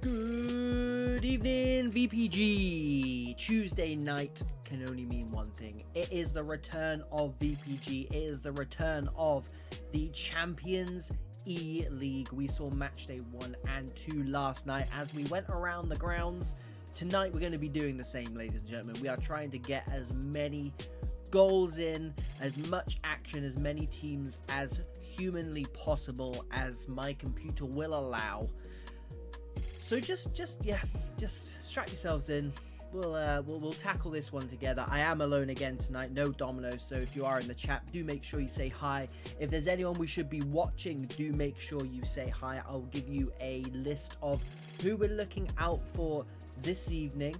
Good evening, VPG. Tuesday night can only mean one thing. It is the return of VPG. It is the return of the Champions eLEAGUE. We saw match day 1 and 2 last night as we went around the grounds. Tonight we're going to be doing the same, ladies and gentlemen. We are trying to get as many goals in, as much action, as many teams as humanly possible as my computer will allow. So just strap yourselves in. We'll tackle this one together. I am alone again tonight, no dominoes, so if you are in the chat, do make sure you say hi. If there's anyone we should be watching, do make sure you say hi. I'll give you a list of who we're looking out for this evening.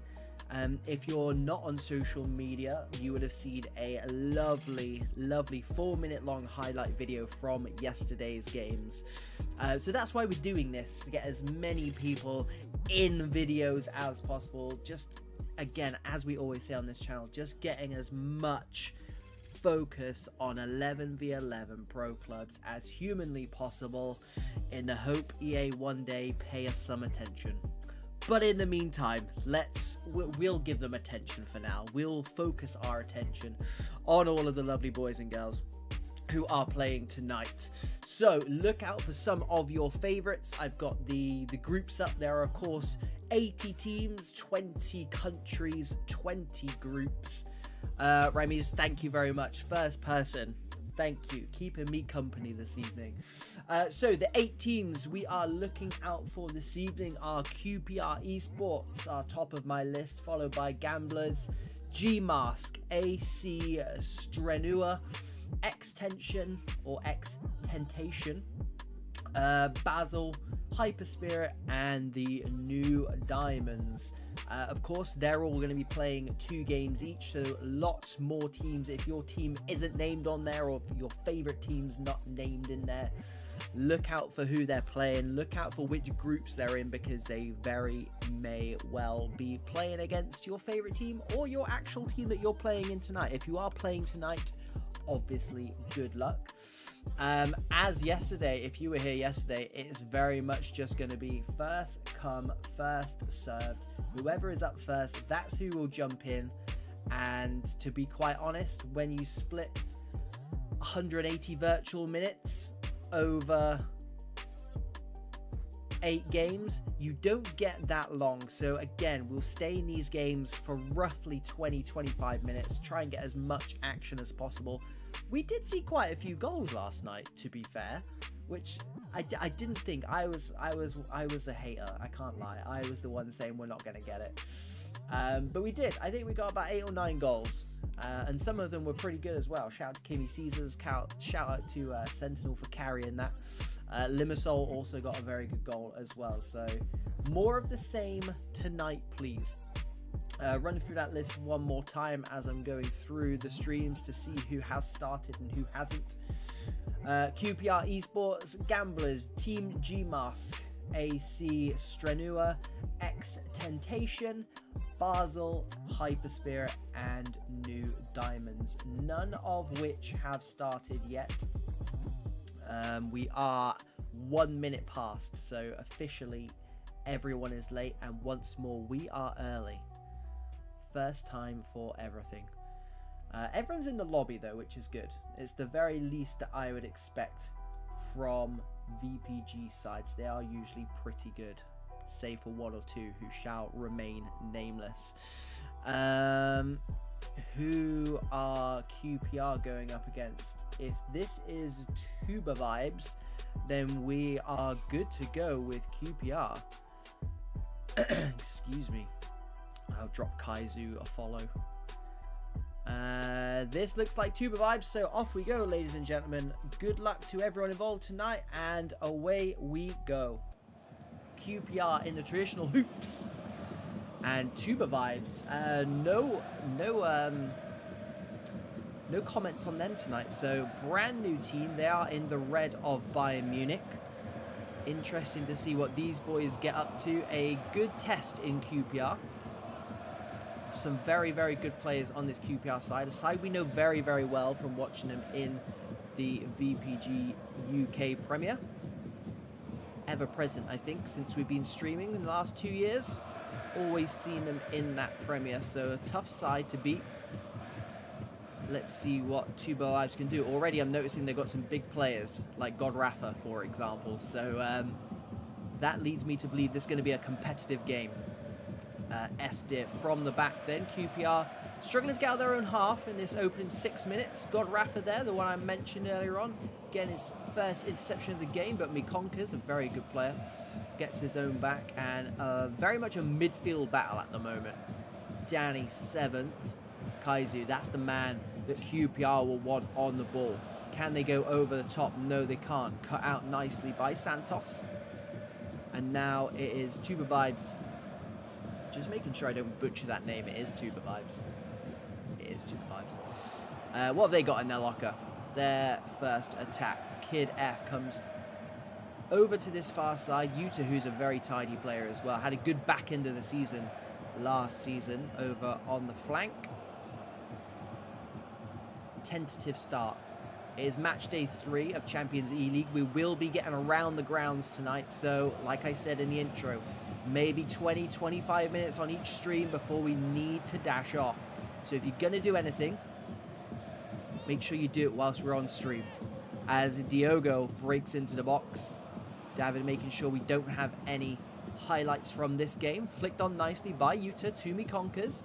If you're not on social media, you would have seen a lovely 4-minute long highlight video from yesterday's games. So that's why we're doing this, to get as many people in videos as possible. Just, again, as we always say on this channel, just getting as much focus on 11v11 pro clubs as humanly possible, in the hope EA one day pay us some attention. But in the meantime, we'll give them attention for now. We'll focus our attention on all of the lovely boys and girls who are playing tonight. So look out for some of your favorites. I've got the groups up. There are, of course, 80 teams, 20 countries, 20 groups. Remy's, thank you very much. First person. Thank you, keeping me company this evening. So the 8 teams we are looking out for this evening are QPR Esports, are top of my list, followed by Gamblers, Gmask, AC Strenua, Xtentation or Xtentation, Basel, Hyperspirit, and the New Diamonds. Of course, they're all going to be playing 2 games each, so lots more teams. If your team isn't named on there, or if your favorite team's not named in there, look out for who they're playing. Look out for which groups they're in, because they very may well be playing against your favorite team or your actual team that you're playing in tonight. If you are playing tonight, obviously good luck. As yesterday, if you were here yesterday, it's very much just going to be first come, first served. Whoever is up first, that's who will jump in. And to be quite honest, when you split 180 virtual minutes over 8 games, you don't get that long. So again, we'll stay in these games for roughly 20-25 minutes, try and get as much action as possible. We did see quite a few goals last night, to be fair, which I didn't think. I was a hater, I can't lie. I was the one saying we're not going to get it. But we did. I think we got about 8 or 9 goals. And some of them were pretty good as well. Shout out to Kimmy Caesars. Shout out to Sentinel for carrying that. Limassol also got a very good goal as well. So more of the same tonight, please. Running through that list one more time as I'm going through the streams to see who has started and who hasn't. QPR Esports, Gamblers, Team Gmask, AC Strenua, Xtentation, Basel, Hyperspirit, and New Diamonds, none of which have started yet. We are 1 minute past, so officially everyone is late, and once more we are early. First time for everything. Everyone's in the lobby though, which is good. It's the very least that I would expect from VPG sides. They are usually pretty good, save for 1 or 2 who shall remain nameless. Who are QPR going up against? If this is Tuba Vibes, then we are good to go with QPR. Excuse me. I'll drop Kaizu a follow. This looks like Tuba Vibes, so off we go, ladies and gentlemen. Good luck to everyone involved tonight, and away we go. QPR in the traditional hoops, and Tuba Vibes. No comments on them tonight. So brand new team. They are in the red of Bayern Munich. Interesting to see what these boys get up to. A good test in QPR. Some very good players on this QPR side, a side we know very well from watching them in the VPG UK Premier. ever present, I think, since we've been streaming in the last 2 years. Always seen them in that Premier, so a tough side to beat. Let's see what Tuba Vibes can do. Already I'm noticing they've got some big players, like God Rafa, for example. So that leads me to believe this is going to be a competitive game. S-Div from the back then. QPR struggling to get out of their own half in this opening 6 minutes. God Rafa there, the one I mentioned earlier on. Getting his first interception of the game, but Mikonka's a very good player. Gets his own back, and very much a midfield battle at the moment. Danny 7th. Kaizu, that's the man that QPR will want on the ball. Can they go over the top? No, they can't. Cut out nicely by Santos. And now it is Tuba Vibes. Just making sure I don't butcher that name. It is Tuba Vibes. It is Tuba Vibes. What have they got in their locker? Their first attack. Kid F comes over to this far side. Yuta, who's a very tidy player as well. Had a good back end of the season last season over on the flank. Tentative start. It is match day 3 of Champions eLEAGUE. We will be getting around the grounds tonight. So, like I said in the intro, maybe 20-25 minutes on each stream before we need to dash off. So if you're going to do anything, make sure you do it whilst we're on stream. As Diogo breaks into the box, David making sure we don't have any highlights from this game. Flicked on nicely by Yuta to Mikonkas.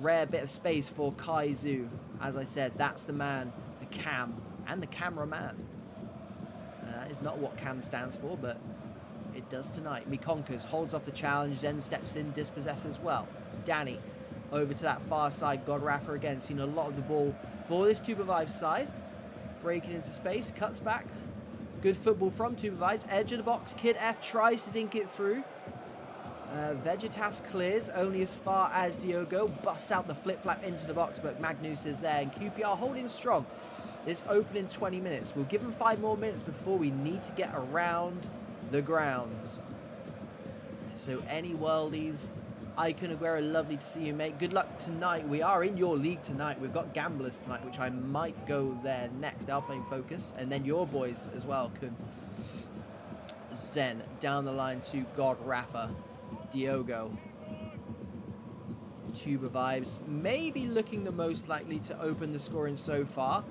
Rare bit of space for Kaizu. As I said, that's the man, the cam, and the cameraman. That is not what cam stands for, but it does tonight. Mikonkas holds off the challenge, then steps in, dispossess as well. Danny over to that far side. God Rafa again, seen a lot of the ball for this Tuba Vibes side. Breaking into space, cuts back. Good football from Tuba Vibes. Edge of the box, Kid F tries to dink it through. Vegetas clears only as far as Diogo. Busts out the flip-flap into the box, but Magnus is there. And QPR holding strong this opening 20 minutes. We'll give them 5 more minutes before we need to get around the grounds. So any worldies, Icon Aguero, lovely to see you, mate. Good luck tonight. We are in your league tonight. We've got Gamblers tonight, which I might go there next. They are playing Focus. And then your boys as well can Zen down the line to God Rafa. Diogo. Tuba Vibes maybe looking the most likely to open the scoring so far,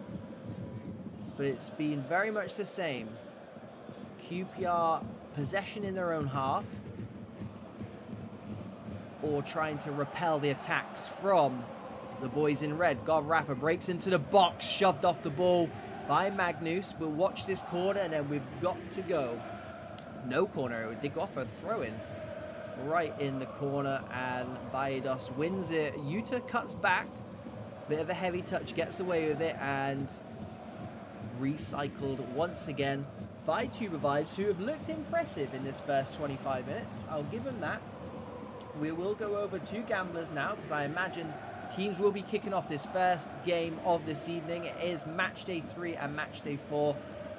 but it's been very much the same. QPR possession in their own half, or trying to repel the attacks from the boys in red. God Rafa breaks into the box, shoved off the ball by Magnus. We'll watch this corner, and then we've got to go. No corner, it did go off a throw-in. Right in the corner, and Baidos wins it. Yuta cuts back, bit of a heavy touch, gets away with it, and recycled once again by Tuba Vibes, who have looked impressive in this first 25 minutes. I'll give them that. We will go over to Gamblers now, because I imagine teams will be kicking off this first game of this evening. It is match day 3 and match day 4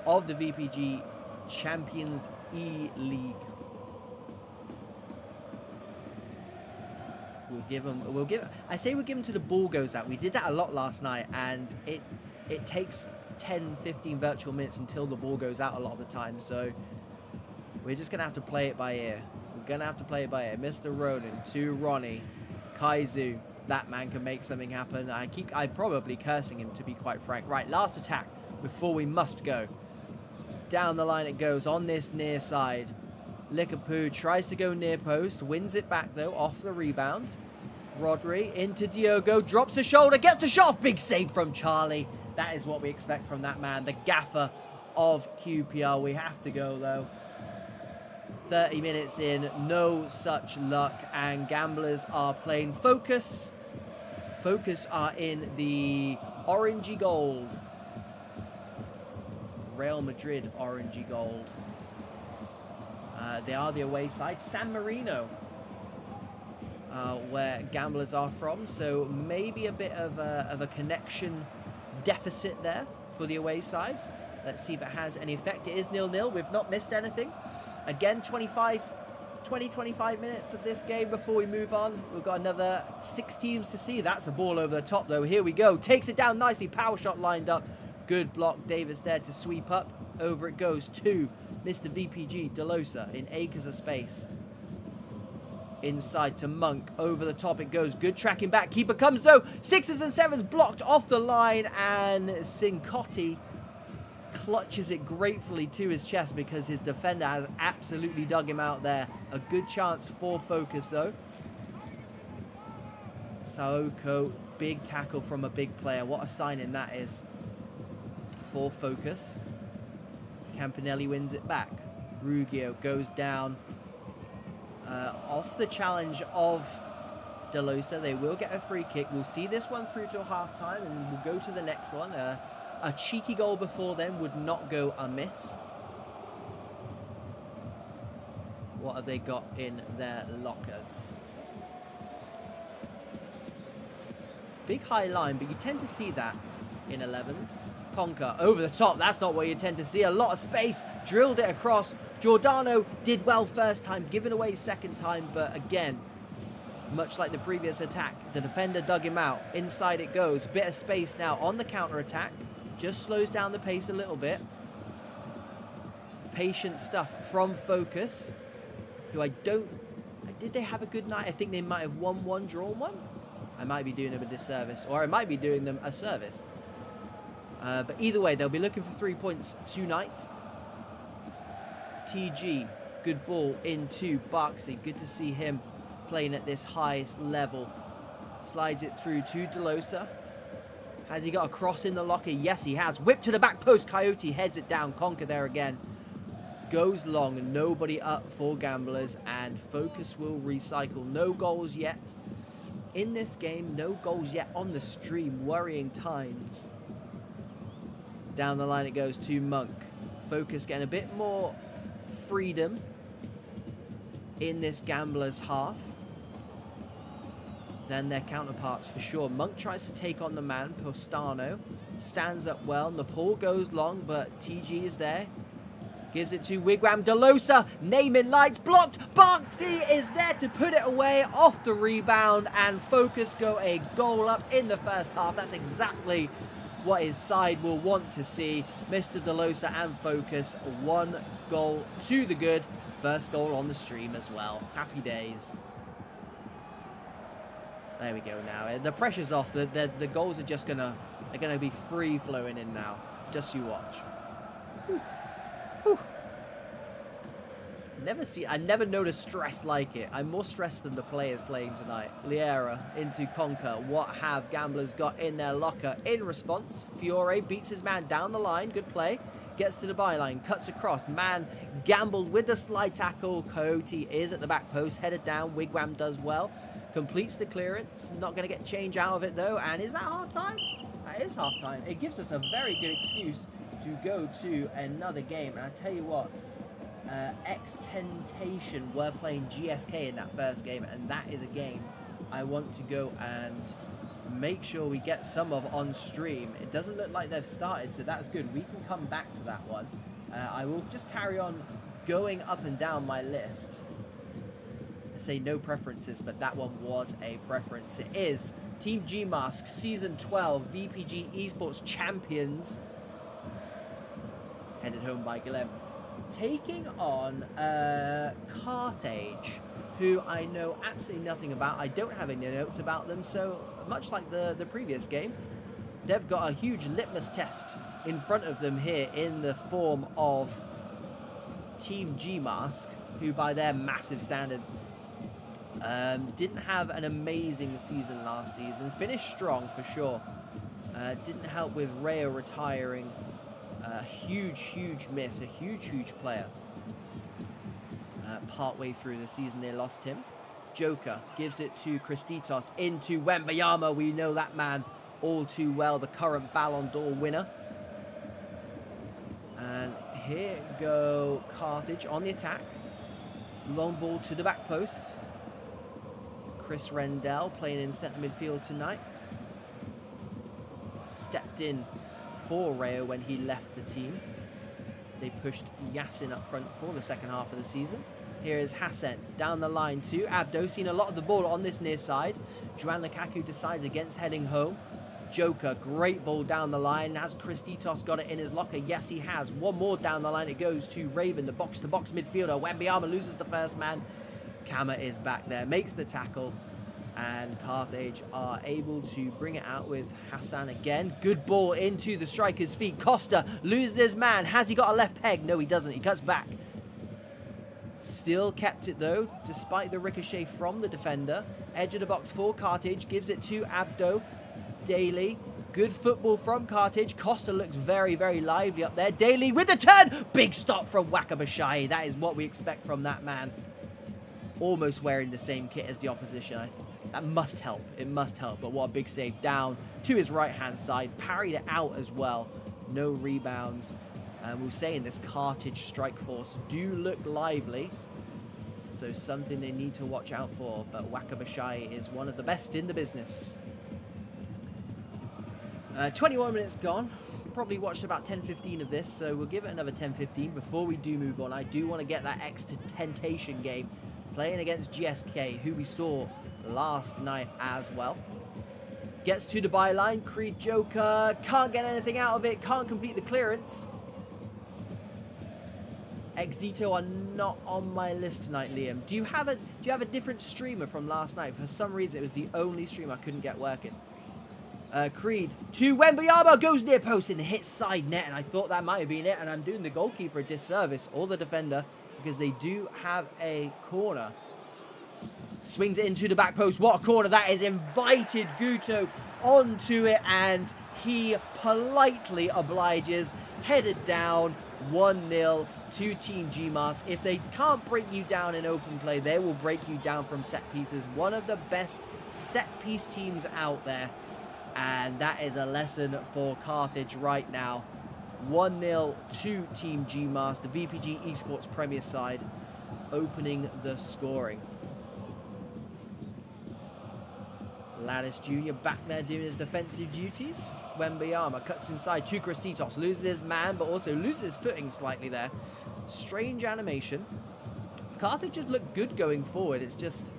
of the VPG Champions eLEAGUE. We'll give them to the ball goes out. We did that a lot last night, and it takes 10-15 virtual minutes until the ball goes out a lot of the time. So we're just gonna have to play it by ear. We're gonna have to play it by ear. Mr. Ronan to Ronnie. Kaizu, that man can make something happen. I'm probably cursing him, to be quite frank. Right, last attack before we must go. Down the line it goes on this near side. Likapoo tries to go near post, wins it back though, off the rebound. Rodri into Diogo, drops the shoulder, gets the shot, big save from Charlie. That is what we expect from that man, the gaffer of QPR. We have to go though. 30 minutes in, no such luck, and Gamblers are playing Focus. Focus are in the orangey gold. Real Madrid orangey gold. They are the away side. San Marino, where Gamblers are from. So maybe a bit of a connection deficit there for the away side. Let's see if it has any effect. It is 0-0. We've not missed anything. Again, 20-25 minutes of this game before we move on. We've got another 6 teams to see. That's a ball over the top, though. Here we go. Takes it down nicely. Power shot lined up. Good block. Davis there to sweep up. Over it goes to Mr. VPG Delosa in acres of space. Inside to Monk. Over the top it goes. Good tracking back. Keeper comes though. 6s and 7s blocked off the line. And Csinguerlin clutches it gratefully to his chest because his defender has absolutely dug him out there. A good chance for focus though. Saoko, big tackle from a big player. What a signing that is for focus. Campanelli wins it back. Ruggiero goes down off the challenge of Delosa. They will get a free kick. We'll see this one through till half-time and we'll go to the next one. A cheeky goal before then would not go amiss. What have they got in their lockers? Big high line, but you tend to see that in 11s. Conker over the top. That's not what you tend to see. A lot of space. Drilled it across. Giordano did well first time, given away second time, but again, much like the previous attack, the defender dug him out. Inside it goes. Bit of space now on the counter attack. Just slows down the pace a little bit. Patient stuff from Focus, who did they have a good night? I think they might have won one, drawn one. I might be doing them a disservice, or I might be doing them a service. But either way, they'll be looking for 3 points tonight. TG, good ball into Barksy. Good to see him playing at this highest level. Slides it through to Delosa. Has he got a cross in the locker? Yes, he has. Whip to the back post. Coyote heads it down. Conker there again. Goes long. Nobody up for Gamblers. And Focus will recycle. No goals yet in this game. No goals yet on the stream. Worrying times. Down the line it goes to Monk. Focus getting a bit more freedom in this Gamblers half than their counterparts for sure. Monk tries to take on the man. Postano stands up well. Nepal goes long, but TG is there. Gives it to Wigwam. Delosa, naming lights, blocked. Barksy is there to put it away off the rebound, and Focus go a goal up in the first half. That's exactly what his side will want to see. Mr. Delosa and Focus, 1 goal to the good. First goal on the stream as well. Happy days. There we go now. The pressure's off. The goals are just gonna be free flowing in now. Just you watch. Whew. Whew. I never noticed stress like it. I'm more stressed than the players playing tonight. Liera into Conker. What have Gamblers got in their locker? In response, Fiore beats his man down the line. Good play. Gets to the byline. Cuts across. Man gambled with the slide tackle. Coyote is at the back post. Headed down. Wigwam does well. Completes the clearance. Not going to get change out of it though. And is that half time? That is half time. It gives us a very good excuse to go to another game. And I tell you what, Xtentation were playing GSK in that first game, and that is a game I want to go and make sure we get some of on stream. It doesn't look like they've started, so that's good. We can come back to that one. I will just carry on going up and down my list. I say no preferences, but that one was a preference. It is Team Gmask Season 12 VPG Esports Champions, headed home by Guilhem, taking on Carthage, who I know absolutely nothing about. I don't have any notes about them, so much like the previous game, they've got a huge litmus test in front of them here in the form of Team Gmask, who by their massive standards didn't have an amazing season last season. Finished strong for sure. Didn't help with Rayo retiring. A huge miss, a huge player. Partway through the season they lost him. Joker gives it to Christitos into Wembayama. We know that man all too well, the current Ballon d'Or winner. And here go Carthage on the attack. Long ball to the back post. Chris Rendell playing in centre midfield tonight. Stepped in for Rayo when he left the team. They pushed Yassin up front for the second half of the season. Here is Hassan down the line to Abdo. Seen a lot of the ball on this near side. Juan Lukaku decides against heading home. Joker, great ball down the line. Has Xtentation got it in his locker? Yes, he has. One more down the line. It goes to Raven, the box-to-box midfielder. Wembyama loses the first man. Kama is back there, makes the tackle. And Carthage are able to bring it out with Hassan again. Good ball into the striker's feet. Costa loses his man. Has he got a left peg? No, he doesn't. He cuts back. Still kept it though, despite the ricochet from the defender. Edge of the box for Carthage. Gives it to Abdo. Daly. Good football from Carthage. Costa looks very, very lively up there. Daly with the turn. Big stop from Wakabashai. That is what we expect from that man. Almost wearing the same kit as the opposition. That must help. It must help. But what a big save down to his right-hand side. Parried it out as well. No rebounds. And we're saying this Carthage strike force do look lively. So something they need to watch out for. But Wakabashai is one of the best in the business. 21 minutes gone. Probably watched about 10-15 of this. So we'll give it another 10-15 before we do move on. I do want to get that Xtentation game. Playing against GSK, who we saw last night as well. Gets to the byline. Creed Joker. Can't get anything out of it. Can't complete the clearance. Exito are not on my list tonight, Liam. Do you have a different streamer from last night? For some reason, it was the only stream I couldn't get working. Creed to Wembyama. Goes near post and hits side net. And I thought that might have been it. And I'm doing the goalkeeper a disservice, or the defender, because they do have a corner. Swings it into the back post. What a corner that is. Invited Guto onto it, and he politely obliges. Headed down. 1-0 to Team Gmask. If they can't break you down in open play, they will break you down from set pieces. One of the best set piece teams out there. And that is a lesson for Carthage right now. 1-0 to Team Gmask, the VPG Esports Premier side, opening the scoring. Lattice Jr. back there doing his defensive duties. Wembyama cuts inside to Xtentation, loses his man, but also loses his footing slightly there. Strange animation. Carthage just look good going forward. It's just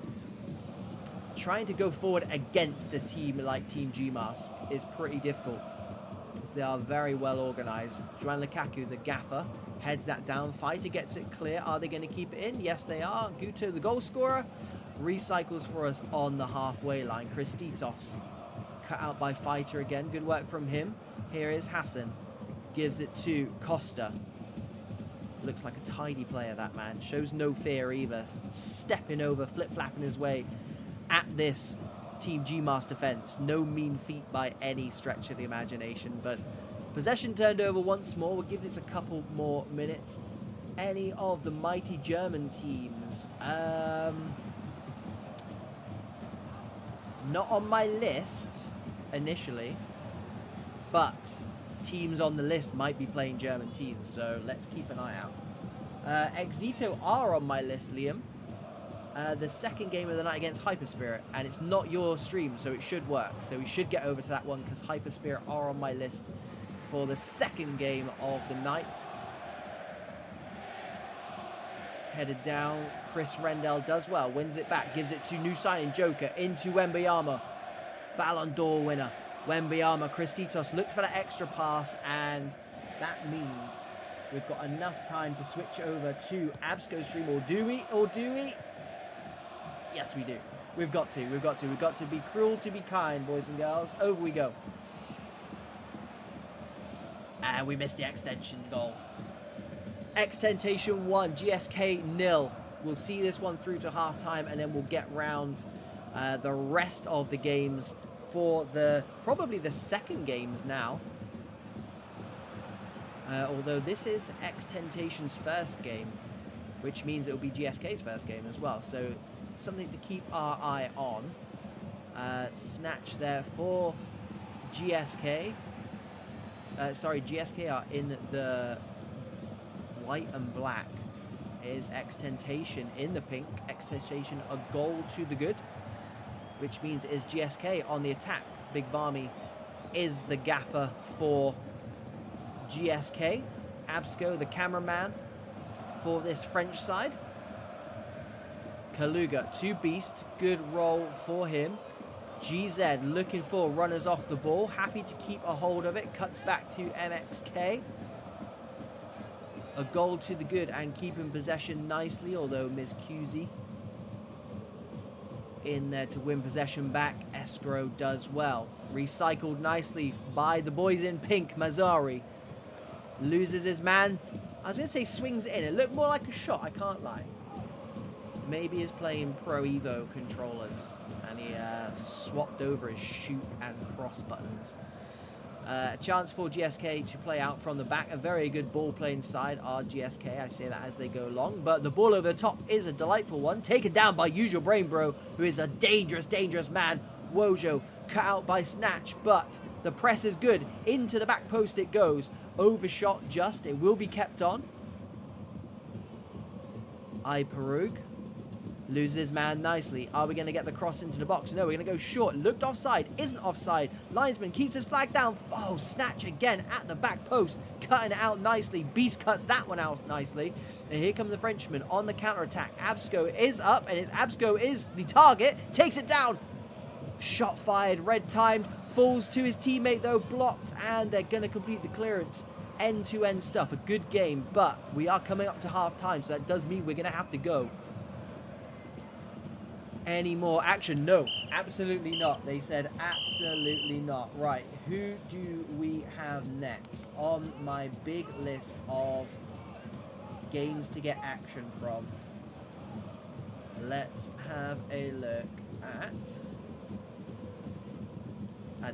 trying to go forward against a team like Team Gmask is pretty difficult, because they are very well organised. Joan Lukaku, the gaffer, heads that down. Fighter gets it clear. Are they going to keep it in? Yes, they are. Guto, the goal scorer, recycles for us on the halfway line. Xtentation cut out by Fighter again. Good work from him. Here is Hassan. Gives it to Costa. Looks like a tidy player, that man. Shows no fear either. Stepping over, flip-flapping his way at this Team Gmask defense. No mean feat by any stretch of the imagination, but possession turned over once more. We'll give this a couple more minutes. Any of the mighty German teams? Not on my list initially, but teams on the list might be playing German teams, so let's keep an eye out. Exito are on my list, Liam. The second game of the night against Hyperspirit, and it's not your stream, so it should work. So we should get over to that one, because Hyperspirit are on my list for the second game of the night. Headed down, Chris Rendell does well, wins it back, gives it to new signing Joker, into Wembyama. Ballon d'Or winner, Wembyama. Xtentation looked for that extra pass, and that means we've got enough time to switch over to Absco's stream, or do we? Yes, we do. We've got to be cruel to be kind, boys and girls. Over we go. And we missed the extension goal. Xtentation 1, GSK 0. We'll see this one through to half-time, and then we'll get round the rest of the games for probably the second games now. Although this is Xtentation's first game, which means it will be GSK's first game as well. So something to keep our eye on. Snatch there for GSK. GSK are in the white and black. Is Xtentation in the pink. Xtentation a goal to the good, which means it is GSK on the attack. Big Varmy is the gaffer for GSK. Absco, the cameraman for this French side. Kaluga to Beast. Good roll for him. GZ looking for runners off the ball. Happy to keep a hold of it. Cuts back to MXK. A goal to the good and keeping possession nicely, although Ms. QZ in there to win possession back. Escrow does well. Recycled nicely by the boys in pink. Mazzari loses his man. I was going to say swings it in. It looked more like a shot, I can't lie. Maybe he's playing Pro Evo controllers and he swapped over his shoot and cross buttons. A chance for GSK to play out from the back. A very good ball playing side are GSK. I say that as they go along. But the ball over the top is a delightful one. Taken down by Usual Brain Bro, who is a dangerous, dangerous man. Wojo cut out by Snatch. But the press is good. Into the back post it goes. Overshot just. It will be kept on. Perug loses his man nicely. Are we going to get the cross into the box? No, we're going to go short. Looked offside. Isn't offside. Linesman keeps his flag down. Oh, Snatch again at the back post. Cutting it out nicely. Beast cuts that one out nicely. And here come the Frenchman on the counter-attack. Absco is up, and it's Absco is the target. Takes it down. Shot fired. Red timed. Falls to his teammate, though. Blocked, and they're going to complete the clearance. End-to-end stuff. A good game, but we are coming up to half-time, so that does mean we're going to have to go. Any more action? No, absolutely not. They said absolutely not. Right, who do we have next on my big list of games to get action from? Let's have a look at...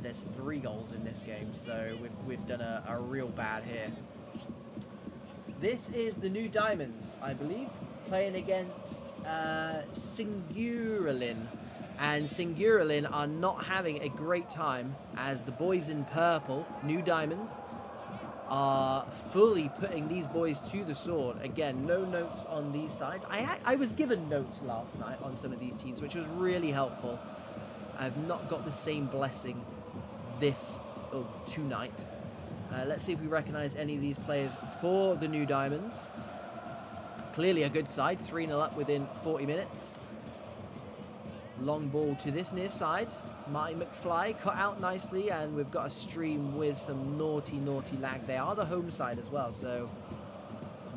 there's 3 goals in this game, so we've done a real bad here. This is the New Diamonds, I believe, playing against Csinguerlin. And Csinguerlin are not having a great time as the boys in purple, New Diamonds, are fully putting these boys to the sword. Again, no notes on these sides. I was given notes last night on some of these teams, which was really helpful. I've not got the same blessing tonight. Let's see if we recognize any of these players for the New Diamonds. Clearly a good side, 3-0 up within 40 minutes. Long ball to this near side. Marty McFly cut out nicely, and we've got a stream with some naughty, naughty lag. They are the home side as well, so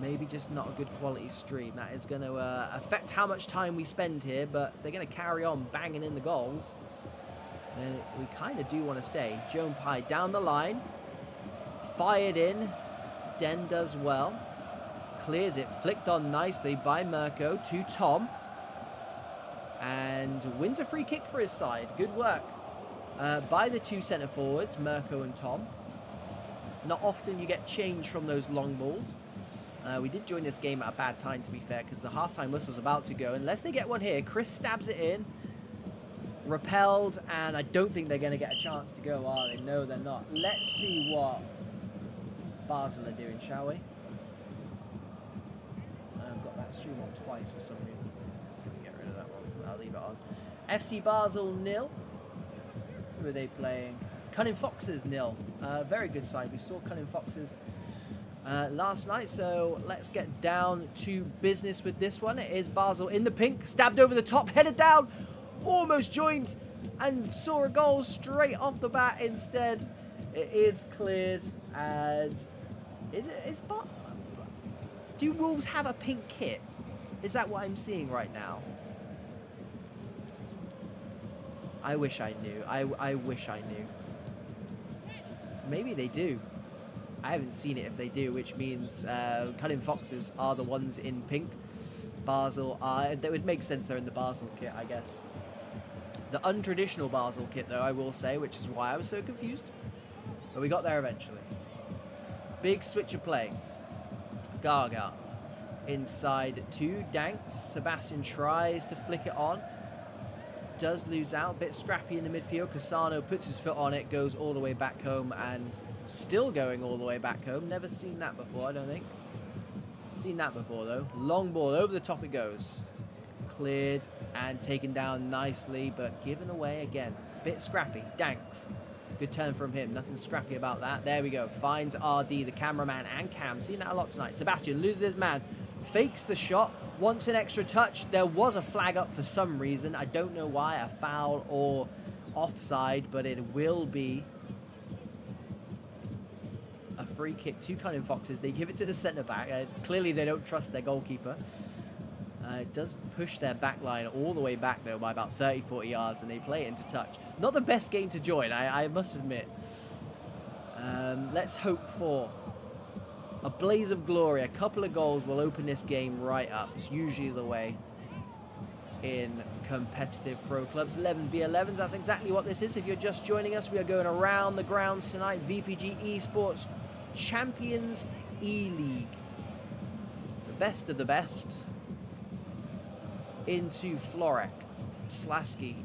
maybe just not a good quality stream. That is going to affect how much time we spend here, but if they're going to carry on banging in the goals, then we kind of do want to stay. Joan Pye down the line. Fired in. Den does well. Clears it. Flicked on nicely by Mirko to Tom. And wins a free kick for his side. Good work by the 2 centre forwards, Mirko and Tom. Not often you get change from those long balls. We did join this game at a bad time, to be fair, because the halftime whistle's about to go. Unless they get one here. Chris stabs it in. Repelled, and I don't think they're going to get a chance to go, are they? No, they're not. Let's see what Basel are doing, shall we? I've got that stream on twice for some reason. Let me get rid of that one. I'll leave it on. FC Basel 0. Who are they playing? Cunning Foxes 0. Very good side. We saw Cunning Foxes last night, so let's get down to business with this one. It is Basel in the pink, stabbed over the top, headed down, almost joined, and saw a goal straight off the bat instead. It is cleared, and do Wolves have a pink kit? Is that what I'm seeing right now? I wish I knew. I wish I knew. Maybe they do. I haven't seen it if they do, which means Cunning Foxes are the ones in pink. Basel are... That would make sense they're in the Basel kit, I guess. The untraditional Basel kit, though, I will say, which is why I was so confused. But we got there eventually. Big switch of play. Gaga inside to Danks. Sebastian tries to flick it on. Does lose out. Bit scrappy in the midfield. Cassano puts his foot on it, goes all the way back home, and still going all the way back home. Never seen that before, I don't think. Seen that before, though. Long ball. Over the top it goes. Cleared and taken down nicely, but given away again. Bit scrappy. Danks. Good turn from him. Nothing scrappy about that. There we go. Finds RD, the cameraman, and Cam. Seen that a lot tonight. Sebastian loses his man. Fakes the shot. Wants an extra touch. There was a flag up for some reason. I don't know why. A foul or offside, but it will be a free kick to Cunning Foxes. They give it to the centre-back. Clearly, they don't trust their goalkeeper. It does push their back line all the way back, though, by about 30, 40 yards, and they play it into touch. Not the best game to join, I must admit. Let's hope for a blaze of glory. A couple of goals will open this game right up. It's usually the way in competitive pro clubs. 11v11s, that's exactly what this is. If you're just joining us, we are going around the grounds tonight. VPG Esports Champions eLEAGUE. The best of the best. Into Florek. Slasky.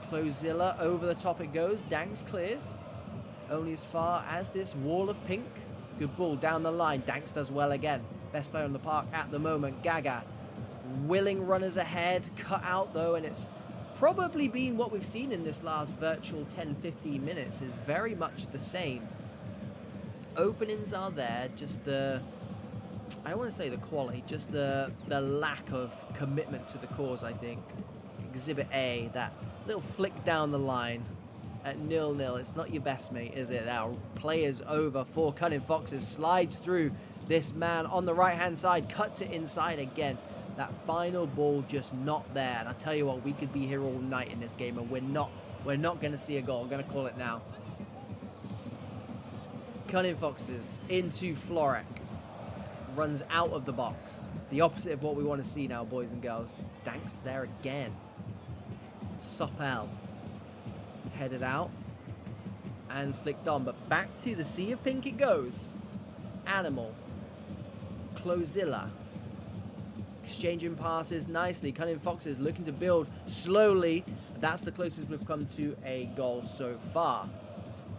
Clozilla, over the top it goes. Danks clears. Only as far as this wall of pink. Good ball down the line. Danks does well again. Best player on the park at the moment. Gaga. Willing runners ahead. Cut out though, and it's probably been what we've seen in this last virtual 10-15 minutes is very much the same. Openings are there, just the, I don't want to say the quality, just the lack of commitment to the cause, I think. Exhibit A, that little flick down the line at 0-0. It's not your best, mate, is it? Now, players over for Cunning Foxes, slides through this man on the right-hand side, cuts it inside again. That final ball just not there. And I tell you what, we could be here all night in this game, and we're not going to see a goal. I'm going to call it now. Cunning Foxes into Florek. Runs out of the box. The opposite of what we want to see now, boys and girls. Danks there again. Sopel. Headed out. And flicked on. But back to the sea of pink it goes. Animal. Clozilla. Exchanging passes nicely. Cunning Foxes looking to build slowly. That's the closest we've come to a goal so far.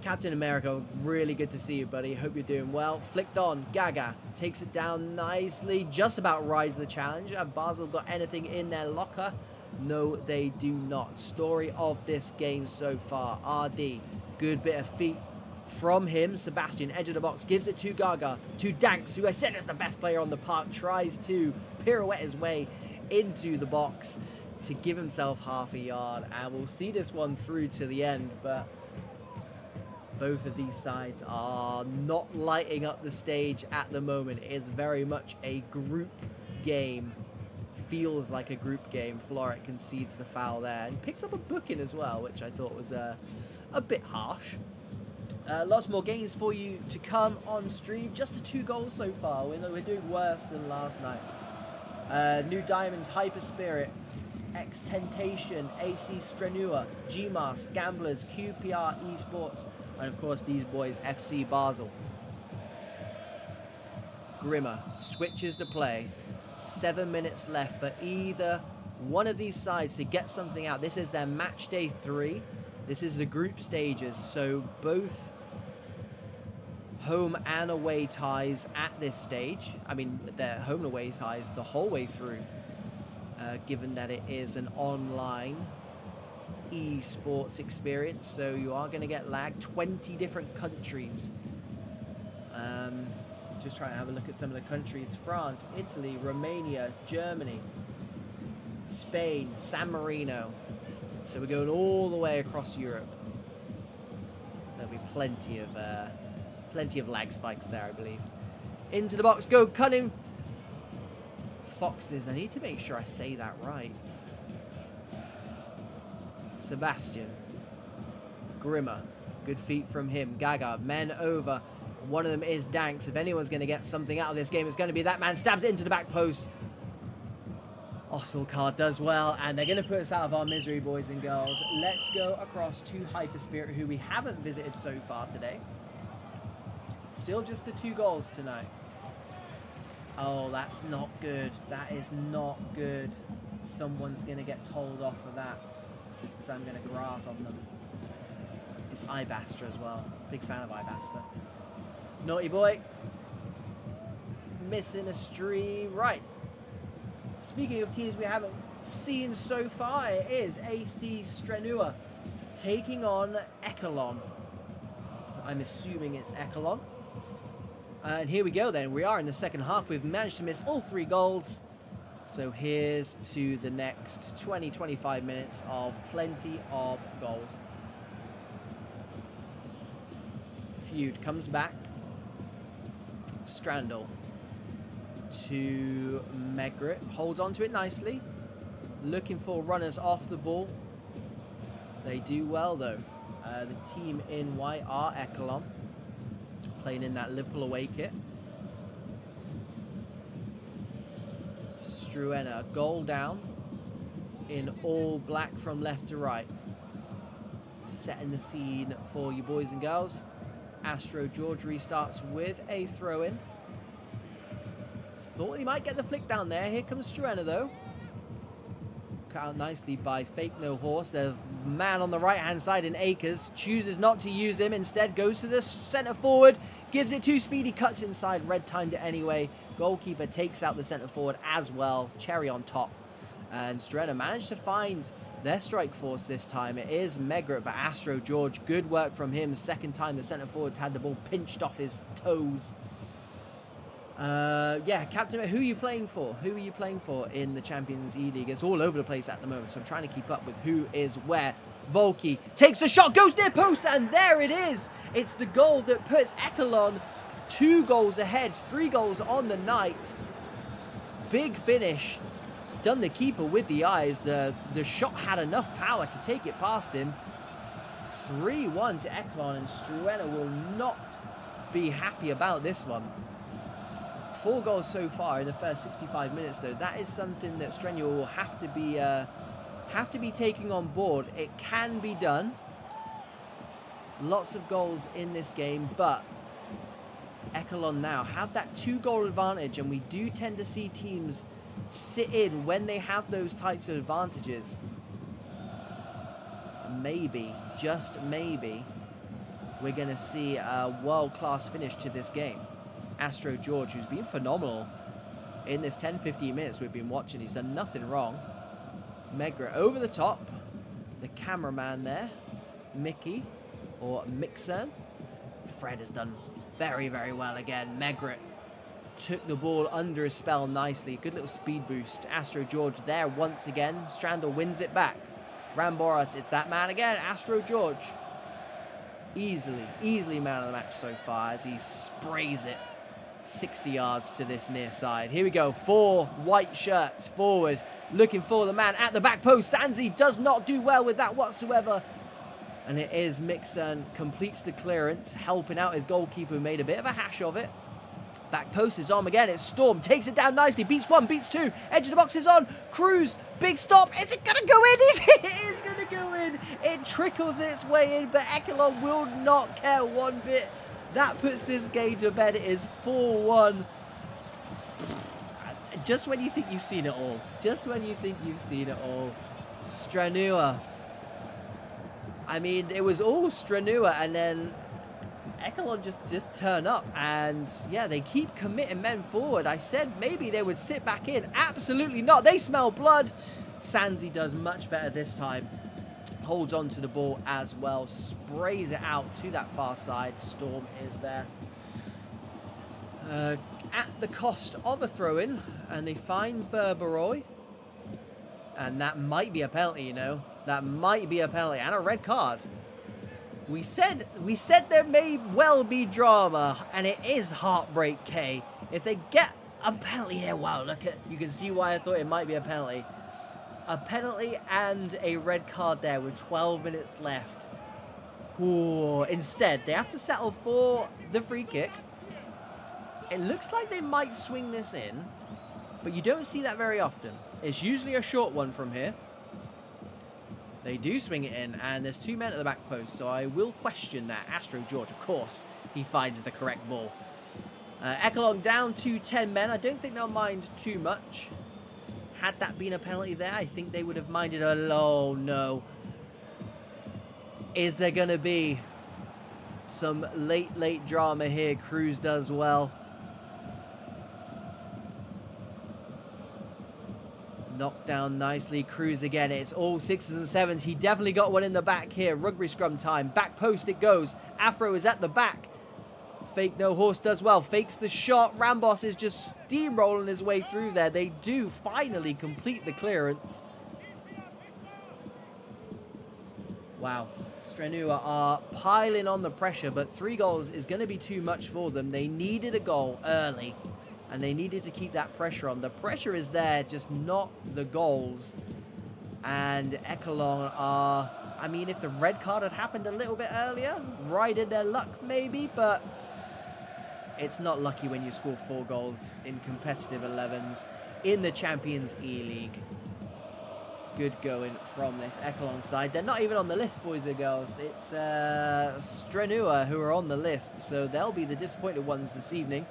Captain America, really good to see you, buddy. Hope you're doing well. Flicked on. Gaga takes it down nicely. Just about rise the challenge. Have Basel got anything in their locker? No, they do not. Story of this game so far. RD. Good bit of feet from him. Sebastian, edge of the box, gives it to Gaga. To Danks, who I said is the best player on the park. Tries to pirouette his way into the box to give himself half a yard. And we'll see this one through to the end, but both of these sides are not lighting up the stage at the moment. It is very much a group game. Feels like a group game. Florek concedes the foul there and picks up a booking as well, which I thought was a bit harsh. Lots more games for you to come on stream. Just the 2 goals so far. We're doing worse than last night. New Diamonds, Hyper Spirit, Xtentation, AC Strenua, Gmask, Gamblers, QPR Esports, and of course these boys, FC Basel. Grimmer switches to play. 7 minutes left for either one of these sides to get something out. This is their match day 3. This is the group stages, so both home and away ties at this stage. I mean, their home and away ties the whole way through, given that it is an online esports experience, so you are going to get lag. 20 different countries. Just trying to have a look at some of the countries. France, Italy, Romania, Germany, Spain, San Marino. So we're going all the way across Europe. There'll be plenty of lag spikes there, I believe. Into the box, go Cunning Foxes. I need to make sure I say that right. Sebastian. Grimmer. Good feet from him. Gaga. Men over. One of them is Danks. If anyone's going to get something out of this game, it's going to be that man. Stabs it into the back post. Osselcard does well, and they're going to put us out of our misery, boys and girls. Let's go across to Hyperspirit, who we haven't visited so far today. Still just the 2 goals tonight. Oh, that's not good. That is not good. Someone's going to get told off for that, because I'm going to grant on them. It's Ibastra as well. Big fan of Ibastra. Naughty boy. Missing a stream. Right. Speaking of teams we haven't seen so far, it is AC Strenua taking on Echelon. I'm assuming it's Echelon. And here we go then. We are in the second half. We've managed to miss all 3 goals. So here's to the next 20-25 minutes of plenty of goals. Feud comes back. Strandl to Megrit. Holds onto it nicely. Looking for runners off the ball. They do well though. The team in white are Echelon. Playing in that Liverpool away kit. Strenua, goal down. In all black from left to right. Setting the scene for you boys and girls. Astro George restarts with a throw-in. Thought he might get the flick down there. Here comes Strenua though. Cut out nicely by Fake No Horse. The man on the right-hand side in Acres chooses not to use him. Instead goes to the centre forward. Gives it to Speedy. Cuts inside. Red timed it anyway. Goalkeeper takes out the centre forward as well. Cherry on top. And Strenua managed to find their strike force this time. It is Megrit, but Astro George, good work from him. Second time the centre forwards had the ball pinched off his toes. Yeah, Captain, who are you playing for? Who are you playing for in the Champions eLEAGUE? It's all over the place at the moment, so I'm trying to keep up with who is where. Volky takes the shot, goes near post, and there it is. It's the goal that puts Echelon 2 goals ahead, 3 goals on the night. Big finish. Done the keeper with the eyes. The shot had enough power to take it past him. 3-1 to Echelon, and Strenua will not be happy about this one. 4 goals so far in the first 65 minutes, though. That is something that Strenua will have to be taking on board. It can be done. Lots of goals in this game, but Echelon now have that 2-goal advantage, and we do tend to see teams sit in when they have those types of advantages. Maybe, just maybe, we're going to see a world-class finish to this game. Astro George, who's been phenomenal in this 10-15 minutes we've been watching. He's done nothing wrong. Megrit over the top. The cameraman there. Mickey, or Mixern. Fred has done very, very well again. Megrit took the ball under his spell nicely. Good little speed boost. Astro George there once again. Strandl wins it back. Ramboras, it's that man again. Astro George. Easily man of the match so far as he sprays it 60 yards to this near side. Here we go. 4 white shirts forward. Looking for the man at the back post. Sanzi does not do well with that whatsoever. And it is Mixon completes the clearance, helping out his goalkeeper who made a bit of a hash of it. Back post is on again. It's Storm. Takes it down nicely. Beats 1, beats 2. Edge of the box is on. Cruz. Big stop. Is it going to go in? It is going to go in. It trickles its way in, but Echelon will not care one bit. That puts this game to bed. It is 4-1. Just when you think you've seen it all. Just when you think you've seen it all. Strenua. I mean, it was all Strenua, and then Echelon just turn up, and yeah, they keep committing men forward. I said maybe they would sit back in. Absolutely not. They smell blood. Sanzi does much better this time. Holds on to the ball as well. Sprays it out to that far side. Storm is there. At the cost of a throw-in, and they find Berberoy. And that might be a penalty, you know. That might be a penalty and a red card. We said there may well be drama, and it is Heartbreak K. If they get a penalty here, wow, look at, you can see why I thought it might be a penalty. A penalty and a red card there with 12 minutes left. Ooh, instead, they have to settle for the free kick. It looks like they might swing this in, but you don't see that very often. It's usually a short one from here. They do swing it in, and there's 2 men at the back post, so I will question that. Astro George, of course, he finds the correct ball. Echelon down to 10 men. I don't think they'll mind too much. Had that been a penalty there, I think they would have minded a low. No. Is there going to be some late drama here? Cruz does well. Knocked down nicely. Cruz again. It's all 6s and 7s. He definitely got one in the back here. Rugby scrum time. Back post it goes. Afro is at the back. Fake no horse does well. Fakes the shot. Rambos is just steamrolling his way through there. They do finally complete the clearance. Wow. Strenua are piling on the pressure, but 3 goals is going to be too much for them. They needed a goal early, and they needed to keep that pressure on. The pressure is there, just not the goals. And Echelon are... I mean, if the red card had happened a little bit earlier, right in their luck maybe, but it's not lucky when you score 4 goals in competitive 11s in the Champions eLEAGUE. Good going from this Echelon side. They're not even on the list, boys and girls. It's Strenua who are on the list, so they'll be the disappointed ones this evening.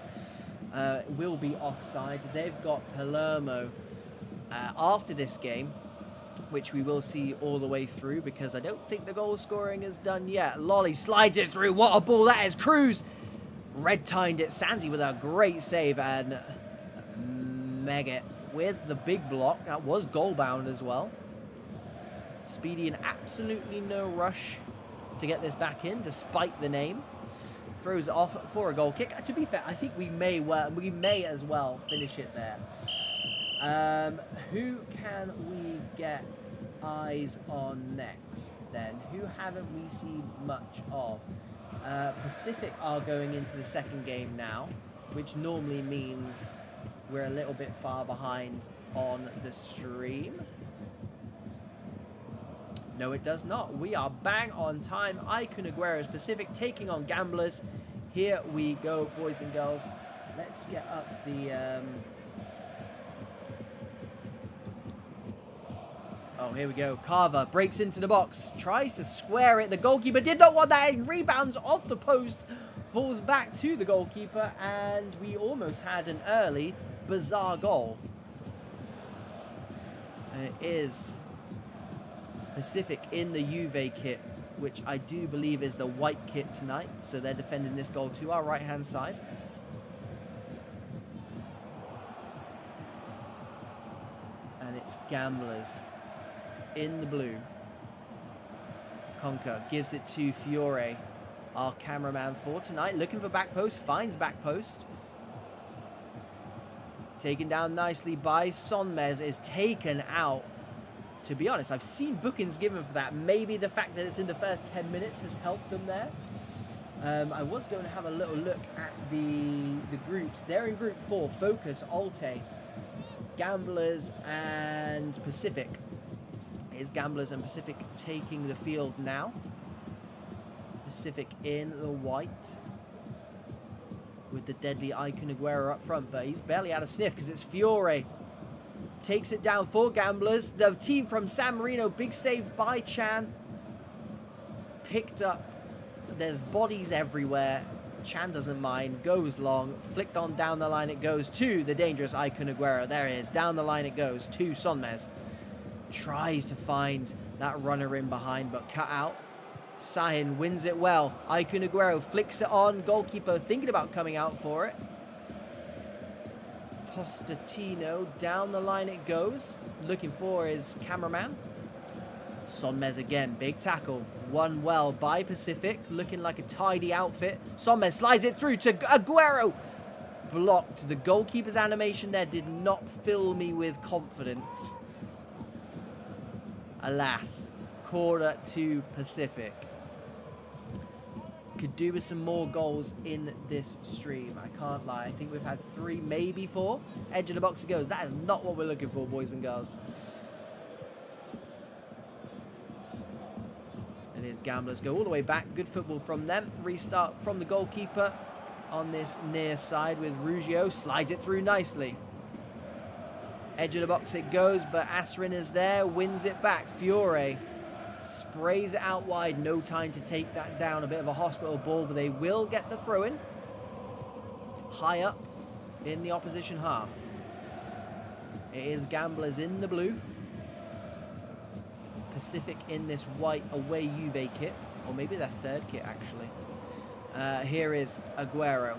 Will be offside. They've got Palermo after this game, which we will see all the way through because I don't think the goal scoring is done yet. Lolly slides it through. What a ball that is. Cruz red-timed it. Sansi with a great save, and Megget with the big block. That was goal-bound as well. Speedy and absolutely no rush to get this back in, despite the name. Throws it off for a goal kick. To be fair, I think we may as well finish it there. Who can we get eyes on next then? Who haven't we seen much of? Pacific are going into the second game now, which normally means we're a little bit far behind on the stream. No, it does not. We are bang on time. Cunning Pacific taking on Gamblers. Here we go, boys and girls. Let's get up the... Oh, here we go. Carver breaks into the box. Tries to square it. The goalkeeper did not want that. It rebounds off the post. Falls back to the goalkeeper. And we almost had an early bizarre goal. And it is Pacific in the Juve kit, which I do believe is the white kit tonight. So they're defending this goal to our right-hand side. And it's Gamblers in the blue. Conker gives it to Fiore, our cameraman for tonight. Looking for back post, finds back post. Taken down nicely by Sonmez, is taken out. To be honest, I've seen bookings given for that. Maybe the fact that it's in the first 10 minutes has helped them there. I was going to have a little look at the groups. They're in group 4. Focus, Alte, Gamblers and Pacific. Is Gamblers and Pacific taking the field now. Pacific in the white, with the deadly Cunning up front, but he's barely out of sniff because it's Fiore. Takes it down for Gamblers. The team from San Marino, big save by Chan. Picked up. There's bodies everywhere. Chan doesn't mind. Goes long. Flicked on down the line it goes to the dangerous Cunning. There it is. Down the line it goes to Sonmez. Tries to find that runner in behind, but cut out. Sahin wins it well. Cunning flicks it on. Goalkeeper thinking about coming out for it. Postatino, down the line it goes. Looking for his cameraman. Sonmez again, big tackle. Won well by Pacific. Looking like a tidy outfit. Sonmez slides it through to Aguero. Blocked. The goalkeeper's animation there did not fill me with confidence. Alas, corner to Pacific. Could do with some more goals in this stream. I can't lie. I think we've had 3, maybe 4. Edge of the box it goes. That is not what we're looking for, boys and girls. And his Gamblers go all the way back. Good football from them. Restart from the goalkeeper on this near side with Ruggiero. Slides it through nicely. Edge of the box it goes, but Asrin is there. Wins it back. Fiore sprays it out wide. No time to take that down. A bit of a hospital ball, but they will get the throw in. High up in the opposition half. It is Gamblers in the blue. Pacific in this white away Juve kit. Or maybe their third kit, actually. Here is Aguero.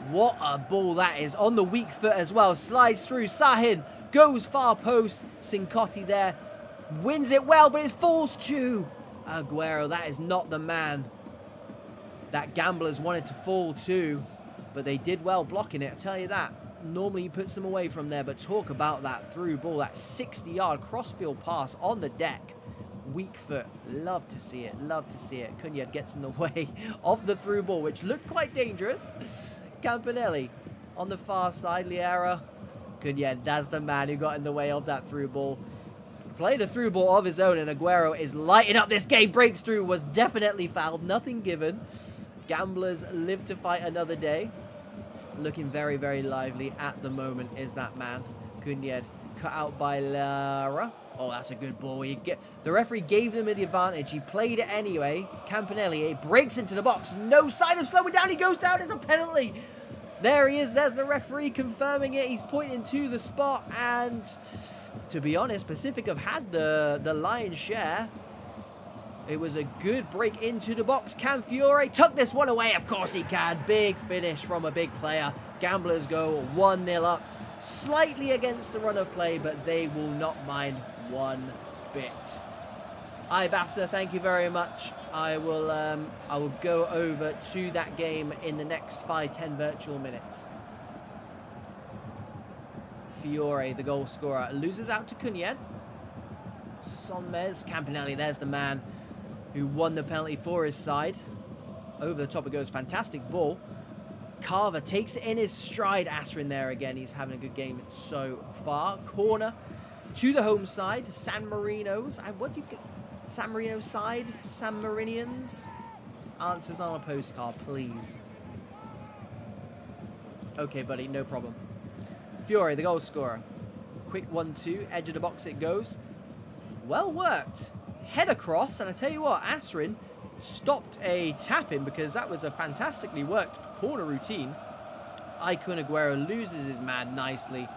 What a ball that is. On the weak foot as well. Slides through. Sahin goes far post. Cincotti there. Wins it well, but it falls to Aguero. That is not the man. that Gamblers wanted to fall too, but they did well blocking it, I tell you that. Normally he puts them away from there, but talk about that through ball, that 60-yard crossfield pass on the deck. Weak foot, love to see it, love to see it. Cunning gets in the way of the through ball, which looked quite dangerous. Campanelli on the far side, Liera. Cunning, that's the man who got in the way of that through ball. Played a through ball of his own, and Aguero is lighting up this game. Breaks through, was definitely fouled, nothing given. Gamblers live to fight another day. Looking very, very lively at the moment is that man. Cunning cut out by Lara. Oh, that's a good ball. The referee gave them the advantage. He played it anyway. Campanelli, it breaks into the box. No sign of slowing down. He goes down. It's a penalty. There he is. There's the referee confirming it. He's pointing to the spot. And to be honest, Pacific have had the lion's share. It was a good break into the box. Can Fiore tuck this one away? Of course he can. Big finish from a big player. Gamblers go 1-0 up. Slightly against the run of play, but they will not mind one bit. Ibasa, thank you very much. I will go over to that game in the next 5-10 virtual minutes. Fiore, the goal scorer, loses out to Cunning. Sonmez, Campanelli, there's the man who won the penalty for his side. Over the top it goes, fantastic ball. Carver takes it in his stride. Asrin there again. He's having a good game so far. Corner to the home side. San Marino's. What do you get? San Marino's side? San Marinians? Answers on a postcard, please. Okay, buddy. No problem. Fiore, the goal scorer. Quick 1-2. Edge of the box it goes. Well worked. Head across. And I tell you what, Asrin stopped a tap-in because that was a fantastically worked corner routine. Icon Aguero loses his man nicely.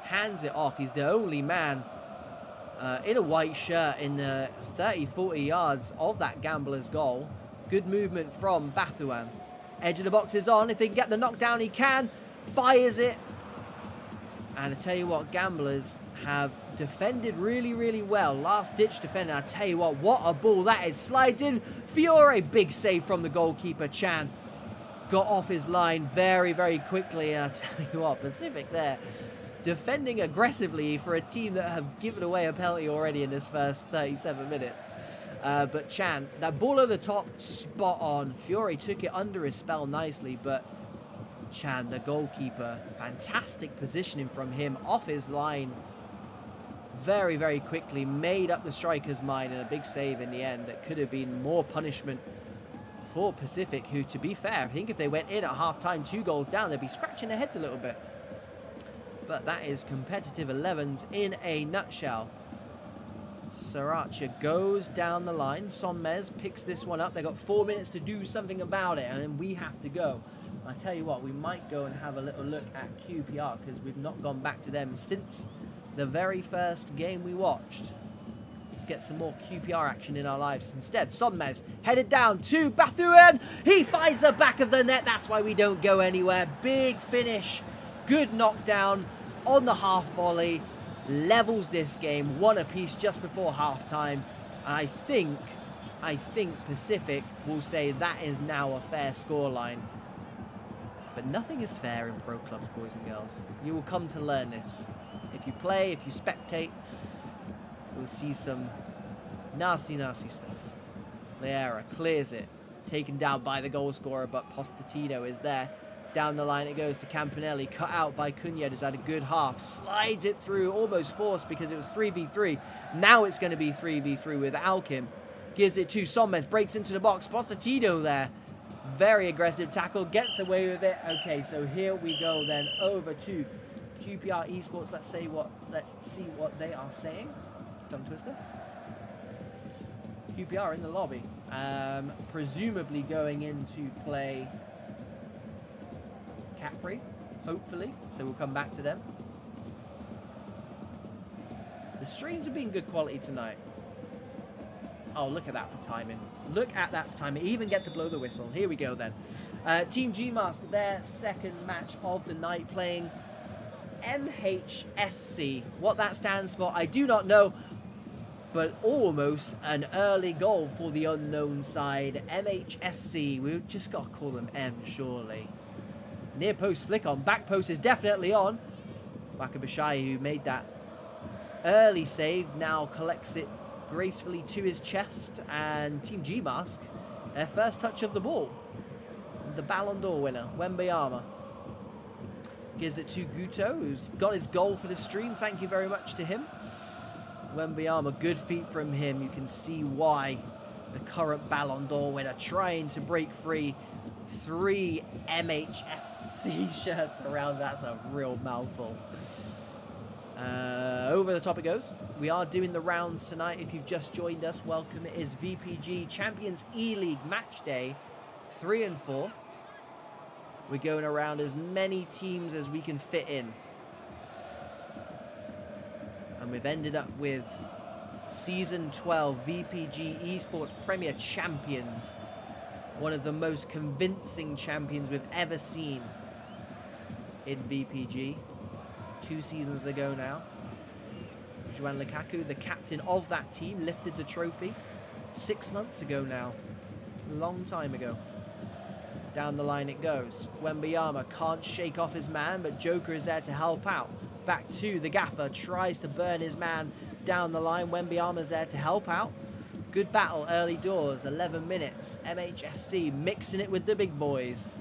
Hands it off. He's the only man in a white shirt in the 30-40 yards of that Gambler's goal. Good movement from Bathuan. Edge of the box is on. If they can get the knockdown, he can. Fires it. And I tell you what, Gamblers have defended really, really well. Last-ditch defending. I tell you what a ball that is. Slides in. Fiore, big save from the goalkeeper. Chan got off his line very, very quickly. And I tell you what, Pacific there defending aggressively for a team that have given away a penalty already in this first 37 minutes. But Chan, that ball over the top, spot on. Fiore took it under his spell nicely, but Chan, the goalkeeper, fantastic positioning from him off his line. Very, very quickly made up the striker's mind, and a big save in the end. That could have been more punishment for Pacific, who, to be fair, I think if they went in at half-time 2 goals down, they'd be scratching their heads a little bit. But that is competitive 11s in a nutshell. Sriracha goes down the line. Sonmez picks this one up. They've got 4 minutes to do something about it, and then we have to go. I tell you what, we might go and have a little look at QPR, because we've not gone back to them since the very first game we watched. Let's get some more QPR action in our lives. Instead, Sonmez headed down to Bathuan. He finds the back of the net. That's why we don't go anywhere. Big finish. Good knockdown on the half volley. Levels this game. 1 apiece just before halftime. And I think Pacific will say that is now a fair scoreline. But nothing is fair in pro clubs, boys and girls. You will come to learn this. If you play, if you spectate, we'll see some nasty, nasty stuff. Liera clears it. Taken down by the goal scorer, but Pochettino is there. Down the line it goes to Campanelli. Cut out by Cunha, who's had a good half. Slides it through, almost forced because it was 3v3. Now it's going to be 3v3 with Alkim. Gives it to Sonmez, breaks into the box. Pochettino there. Very aggressive tackle, gets away with it. Okay, so here we go then over to QPR Esports. Let's see what they are saying. Tongue twister. QPR in the lobby. Presumably going in to play Capri, hopefully. So we'll come back to them. The streams have been good quality tonight. Oh, look at that for timing. Look at that for timing. Even get to blow the whistle. Here we go then. Team Gmask, their second match of the night, playing MHSC. What that stands for, I do not know. but almost an early goal for the unknown side, MHSC. We've just got to call them M, surely. Near post flick on. Back post is definitely on. Wakabashai, who made that early save, now collects it gracefully to his chest. And Team Gmask, their first touch of the ball. The Ballon d'Or winner, Wembayama. Gives it to Guto, who's got his goal for the stream. Thank you very much to him. Wembayama, good feet from him. You can see why the current Ballon d'Or winner trying to break free. 3 MHSC shirts around. That's a real mouthful. Over the top it goes. We are doing the rounds tonight. If you've just joined us, welcome. It is VPG Champions eLEAGUE match day 3 and 4. We're going around as many teams as we can fit in. And we've ended up with Season 12 VPG Esports Premier Champions. One of the most convincing champions we've ever seen in VPG. 2 seasons ago now. João Lukaku, the captain of that team, lifted the trophy 6 months ago now. Long time ago. Down the line it goes. Wembayama can't shake off his man, but Joker is there to help out. Back to the gaffer, tries to burn his man down the line. Wembayama's there to help out. Good battle early doors, 11 minutes. MHSC mixing it with the big boys.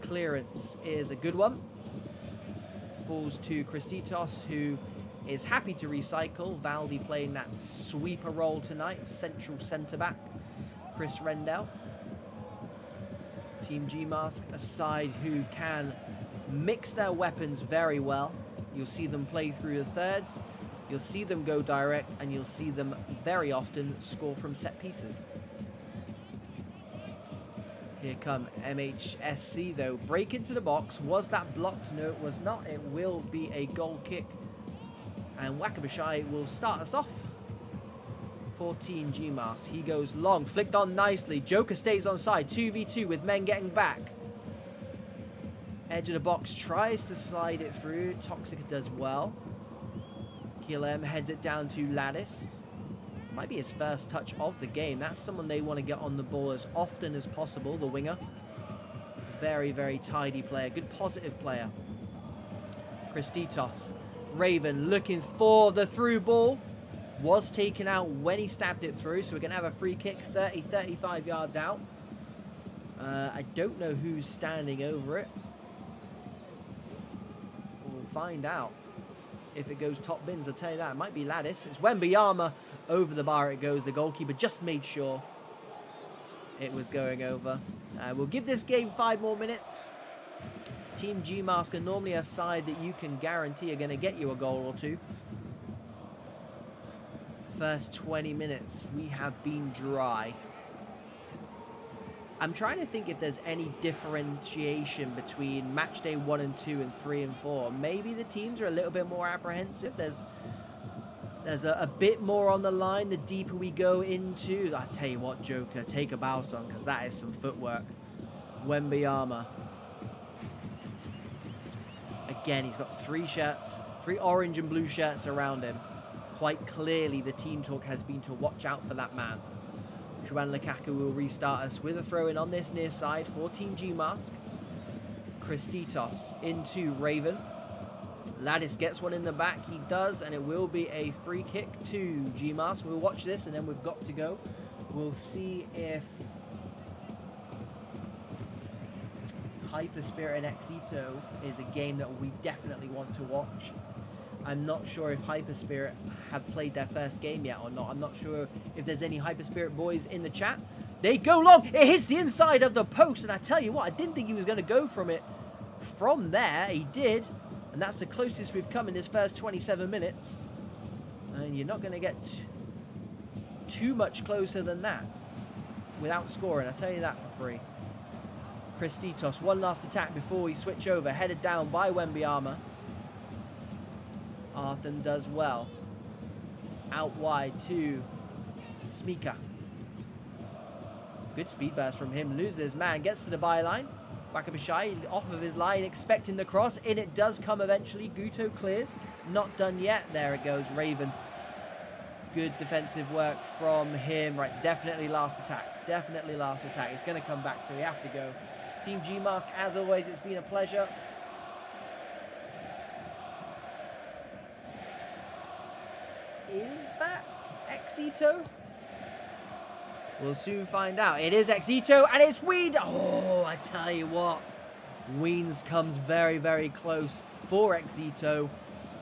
Clearance is a good one. Falls to Xtentation, who is happy to recycle. Valdi playing that sweeper role tonight. Central centre-back, Chris Rendell. Team Gmask, a side who can mix their weapons very well. You'll see them play through the thirds. You'll see them go direct, and you'll see them very often score from set pieces. Here come MHSC though. Break into the box. Was that blocked? No, it was not. It will be a goal kick. And Wakabashai will start us off for Team Gmask. He goes long. Flicked on nicely. Joker stays on side. 2v2 with men getting back. Edge of the box. Tries to slide it through. Toxic does well. KLM heads it down to Lattice. Might be his first touch of the game. That's someone they want to get on the ball as often as possible, the winger. Very, very tidy player. Good positive player. Xtentation. Raven looking for the through ball. Was taken out when he stabbed it through. So we're going to have a free kick 30-35 yards out. I don't know who's standing over it. We'll find out. If it goes top bins, I'll tell you that. It might be Lattice. It's Wembayama. Over the bar it goes. The goalkeeper just made sure it was going over. We'll give this game 5 more minutes. Team Gmask are normally a side that you can guarantee are going to get you a goal or 2. First 20 minutes, we have been dry. I'm trying to think if there's any differentiation between match day 1 and 2 and 3 and 4. Maybe the teams are a little bit more apprehensive. There's a bit more on the line the deeper we go into. I tell you what, Joker, take a bow, son, because that is some footwork. Wembayama. Again, he's got 3 shirts, 3 orange and blue shirts around him. Quite clearly, the team talk has been to watch out for that man. João Lukaku will restart us with a throw-in on this near side for Team Gmask. Xtentation into Raven. Lattice gets one in the back. He does, and it will be a free kick to Gmask. We'll watch this, and then we've got to go. We'll see if Hyper Spirit and Exito is a game that we definitely want to watch. I'm not sure if Hyper Spirit have played their first game yet or not. I'm not sure if there's any Hyper Spirit boys in the chat. They go long. It hits the inside of the post. And I tell you what, I didn't think he was going to go from it. From there, he did. And that's the closest we've come in his first 27 minutes. And you're not going to get too much closer than that without scoring. I tell you that for free. Xtentation, one last attack before we switch over. Headed down by Wembayama. Arthur does well. Out wide to Smika. Good speed burst from him. Loses his man. Gets to the byline. Wakabashai off of his line, expecting the cross. In it does come eventually. Guto clears. Not done yet. There it goes. Raven Good defensive work from him. Right, definitely last attack. Definitely last attack. It's going to come back, so we have to go. Team Gmask, as always, it's been a pleasure. Is that Exito? We'll soon find out. It is Exito, and it's Weed. Oh, I tell you what. Weens comes very, very close for Exito,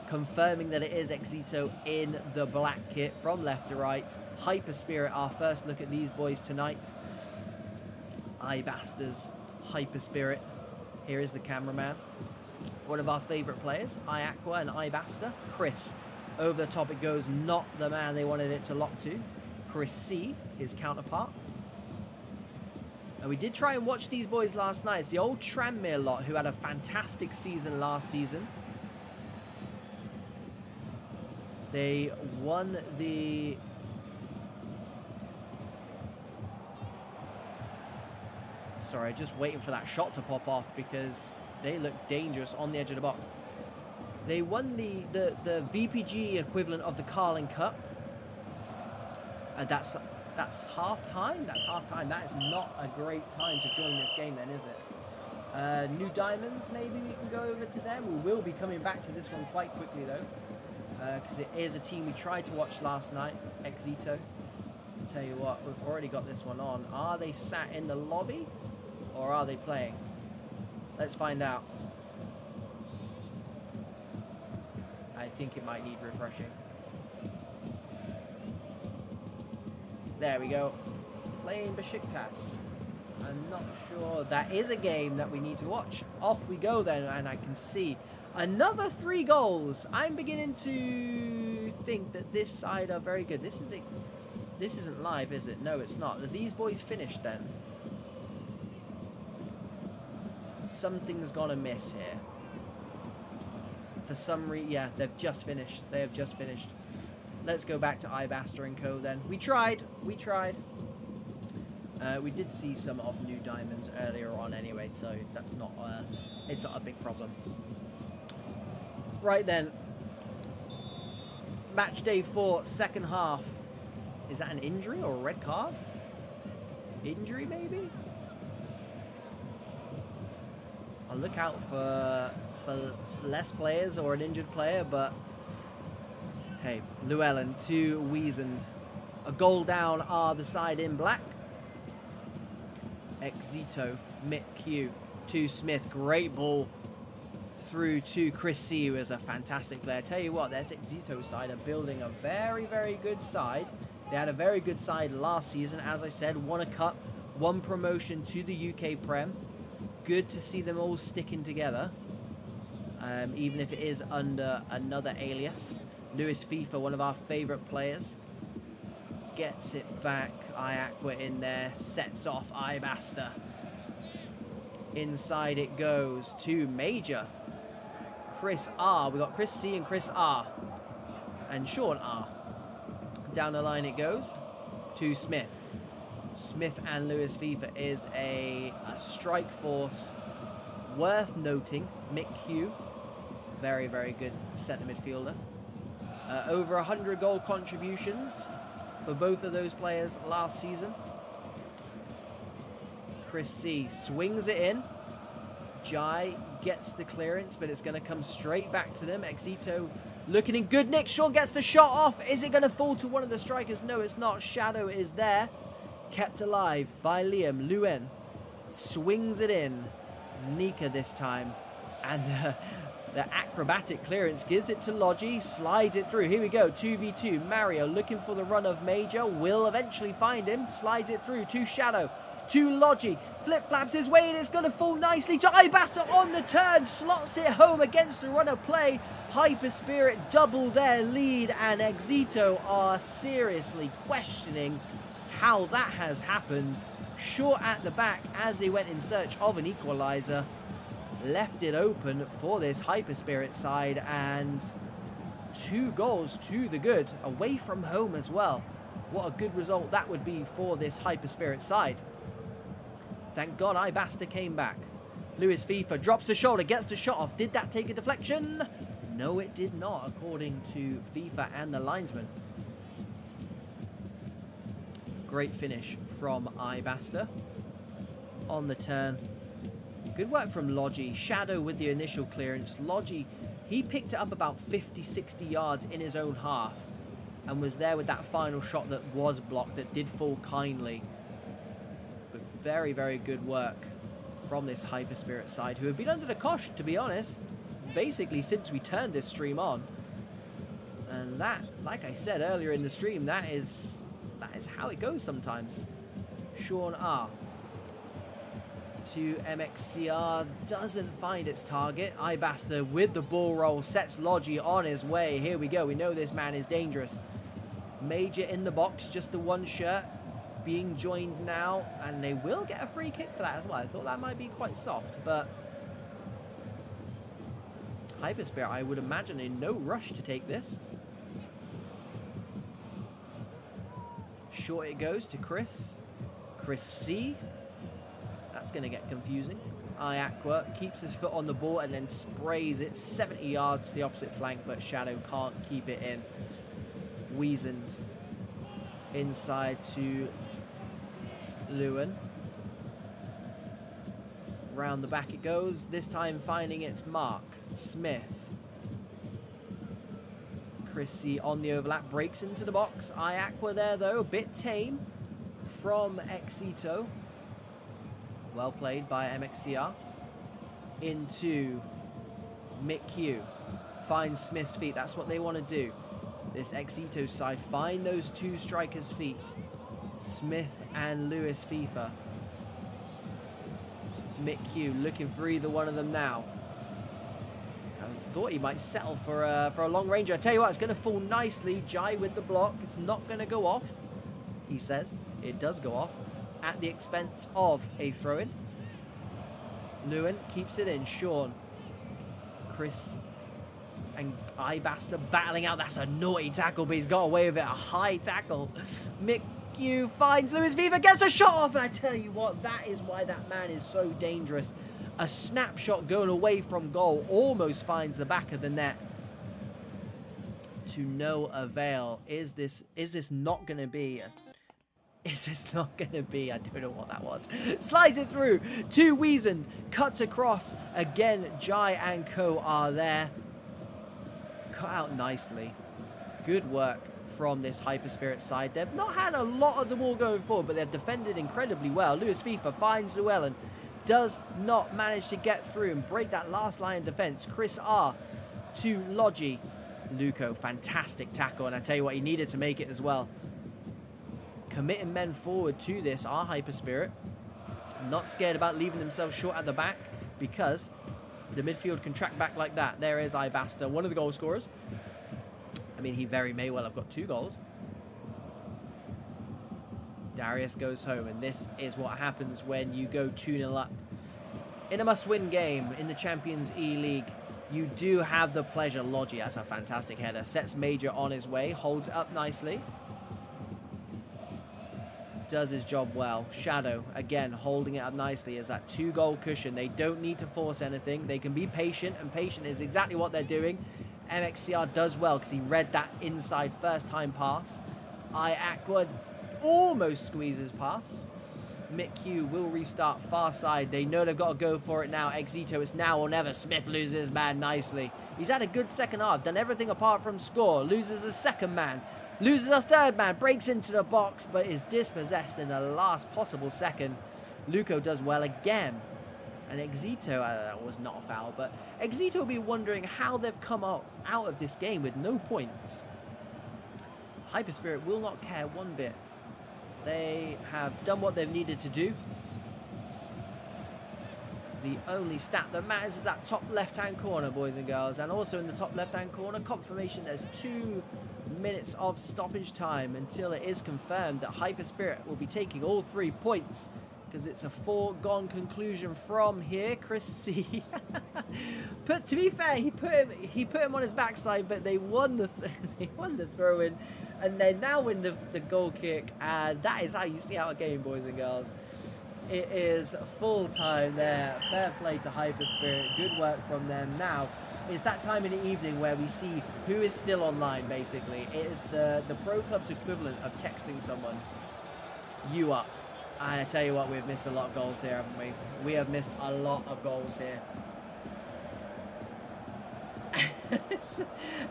confirming that it is Exito in the black kit from left to right. Hyper Spirit, our first look at these boys tonight. Ibasters, Hyper Spirit. Here is the cameraman. One of our favourite players, iAqua and Ibasta. Chris, over the top it goes, not the man they wanted it to lock to. Chris C, his counterpart. And we did try and watch these boys last night. It's the old Tranmere lot who had a fantastic season last season. They won the... Sorry, just waiting for that shot to pop off because they look dangerous on the edge of the box. They won the VPG equivalent of the Carlin Cup. And that's half time. That's half time. That is not a great time to join this game then, is it? New Diamonds, maybe we can go over to them. We will be coming back to this one quite quickly though. Because it is a team we tried to watch last night, Exito. I'll tell you what, we've already got this one on. Are they sat in the lobby? Or are they playing? Let's find out. I think it might need refreshing. There we go. Playing Besiktas. I'm not sure. That is a game that we need to watch. Off we go then, and I can see another 3 goals. I'm beginning to think that this side are very good. This isn't live, is it? No, it's not. Are these boys finished then? Something's gonna miss here. For some reason, yeah, they've just finished. They have just finished. Let's go back to Ibasta and Co. then. We tried. We tried. We did see some of New Diamonds earlier on anyway, so that's not it's not a big problem. Right then. Match day 4, second half. Is that an injury or a red card? Injury maybe? I'll look out for less players or an injured player, but hey, Llewellyn to Wiesand. A goal down are the side in black. Exito, Mick Q to Smith. Great ball through to Chris C, who is a fantastic player. Tell you what, this Exito side are building a very, very good side. They had a very good side last season. As I said, won a cup, won promotion to the UK Prem. Good to see them all sticking together. Even if it is under another alias. Lewis FIFA, one of our favourite players. Gets it back. iAqua in there. Sets off Ibasta. Inside it goes to Major. Chris R. We got Chris C and Chris R. And Sean R. Down the line it goes to Smith. Smith and Lewis FIFA is a strike force worth noting. Mick Q. Very, very good centre midfielder. Over 100 goal contributions for both of those players last season. Chris C swings it in. Jai gets the clearance, but it's going to come straight back to them. Exito looking in good nick. Sean gets the shot off. Is it going to fall to one of the strikers? No, it's not. Shadow is there. Kept alive by Liam. Luen swings it in. Nika this time. And the acrobatic clearance gives it to Logi. Slides it through. Here we go. 2v2. Mario looking for the run of Major. Will eventually find him. Slides it through to Shadow. To Logi. Flip-flaps his way, and it's going to fall nicely to Ibasa on the turn. Slots it home against the run of play. Hyper Spirit double their lead, and Exito are seriously questioning how that has happened. Short at the back as they went in search of an equaliser. Left it open for this Hyper Spirit side, and 2 goals to the good. Away from home as well. What a good result that would be for this Hyper Spirit side. Thank God Ibasta came back. Lewis FIFA drops the shoulder, gets the shot off. Did that take a deflection? No, it did not, according to FIFA and the linesman. Great finish from iBaster on the turn. Good work from Logi. Shadow with the initial clearance. Logi, he picked it up about 50-60 yards in his own half and was there with that final shot that was blocked, that did fall kindly. But very, very good work from this Hyperspirit side, who have been under the cosh, to be honest, basically since we turned this stream on. And that, like I said earlier in the stream, that is how it goes sometimes. Sean R to MXCR, doesn't find its target. iBaster with the ball roll, sets Logi on his way. Here we go. We know this man is dangerous. Major in the box, just the one shirt being joined now, and they will get a free kick for that as well. I thought that might be quite soft, but Hyperspirit, I would imagine, in no rush to take this. Short it goes to Chris. Chris C. That's going to get confusing. iAqua keeps his foot on the ball and then sprays it 70 yards to the opposite flank, but Shadow can't keep it in. Weasand inside to Lewin. Round the back it goes, this time finding its mark. Smith. Chrissy on the overlap, breaks into the box. iAqua there though, a bit tame from Exito. Well played by MXCR. Into Mick Q. Finds Smith's feet, that's what they want to do. This Exito side, find those two strikers' feet. Smith and Lewis FIFA. Mick Q looking for either one of them now. I thought he might settle for a long ranger. I tell you what, it's going to fall nicely. Jai with the block. It's not going to go off, he says. It does go off at the expense of a throw-in. Lewin keeps it in. Sean. Chris and iBaster battling out. That's a naughty tackle, but he's got away with it. A high tackle. Mick Q finds Lewis FIFA, gets the shot off, and I tell you what, that is why that man is so dangerous. A snapshot going away from goal, almost finds the back of the net. To no avail. Is this not going to be... Is this not going to be... I don't know what that was. Slides it through to Weasand. Cuts across. Again, Jai and Co are there. Cut out nicely. Good work from this Hyperspirit side. They've not had a lot of the ball going forward, but they've defended incredibly well. Lewis FIFA finds Llewellyn. Does not manage to get through and break that last line of defense. Chris R to Logi. Luco, fantastic tackle, and I tell you what, he needed to make it as well. Committing men forward to this are Hyperspirit. Not scared about leaving themselves short at the back, because the midfield can track back like that. There is iBaster, one of the goal scorers. I mean, he very may well have got 2 goals. Darius goes home, and this is what happens when you go 2-0 up. In a must-win game in the Champions eLEAGUE, you do have the pleasure. Logi, that's a fantastic header. Sets Major on his way, holds it up nicely. Does his job well. Shadow, again, holding it up nicely as that 2-goal cushion. They don't need to force anything. They can be patient, and patient is exactly what they're doing. MXCR does well because he read that inside first-time pass. iAqua almost squeezes past. Mick Q will restart far side. They know they've got to go for it now. Exito, it's now or never. Smith loses his man nicely. He's had a good second half, done everything apart from score. Loses a second man. Loses a third man. Breaks into the box, but is dispossessed in the last possible second. Luco does well again. And Exito, that was not a foul, but Exito will be wondering how they've come out of this game with no points. Hyperspirit will not care one bit. They have done what they've needed to do. The only stat that matters is that top left-hand corner, boys and girls. And also in the top left-hand corner, confirmation there's 2 minutes of stoppage time until it is confirmed that Hyperspirit will be taking all 3 points, because it's a foregone conclusion from here. Chris C. But to be fair, he put him on his backside, but they won the throw-in. And they now win the goal kick, and that is how you see out a game, boys and girls. It is full time there. Fair play to Hyperspirit. Good work from them. Now, it's that time in the evening where we see who is still online, basically. It is the pro club's equivalent of texting someone. you up. I tell you what, we've missed a lot of goals here, haven't we? We have missed a lot of goals here.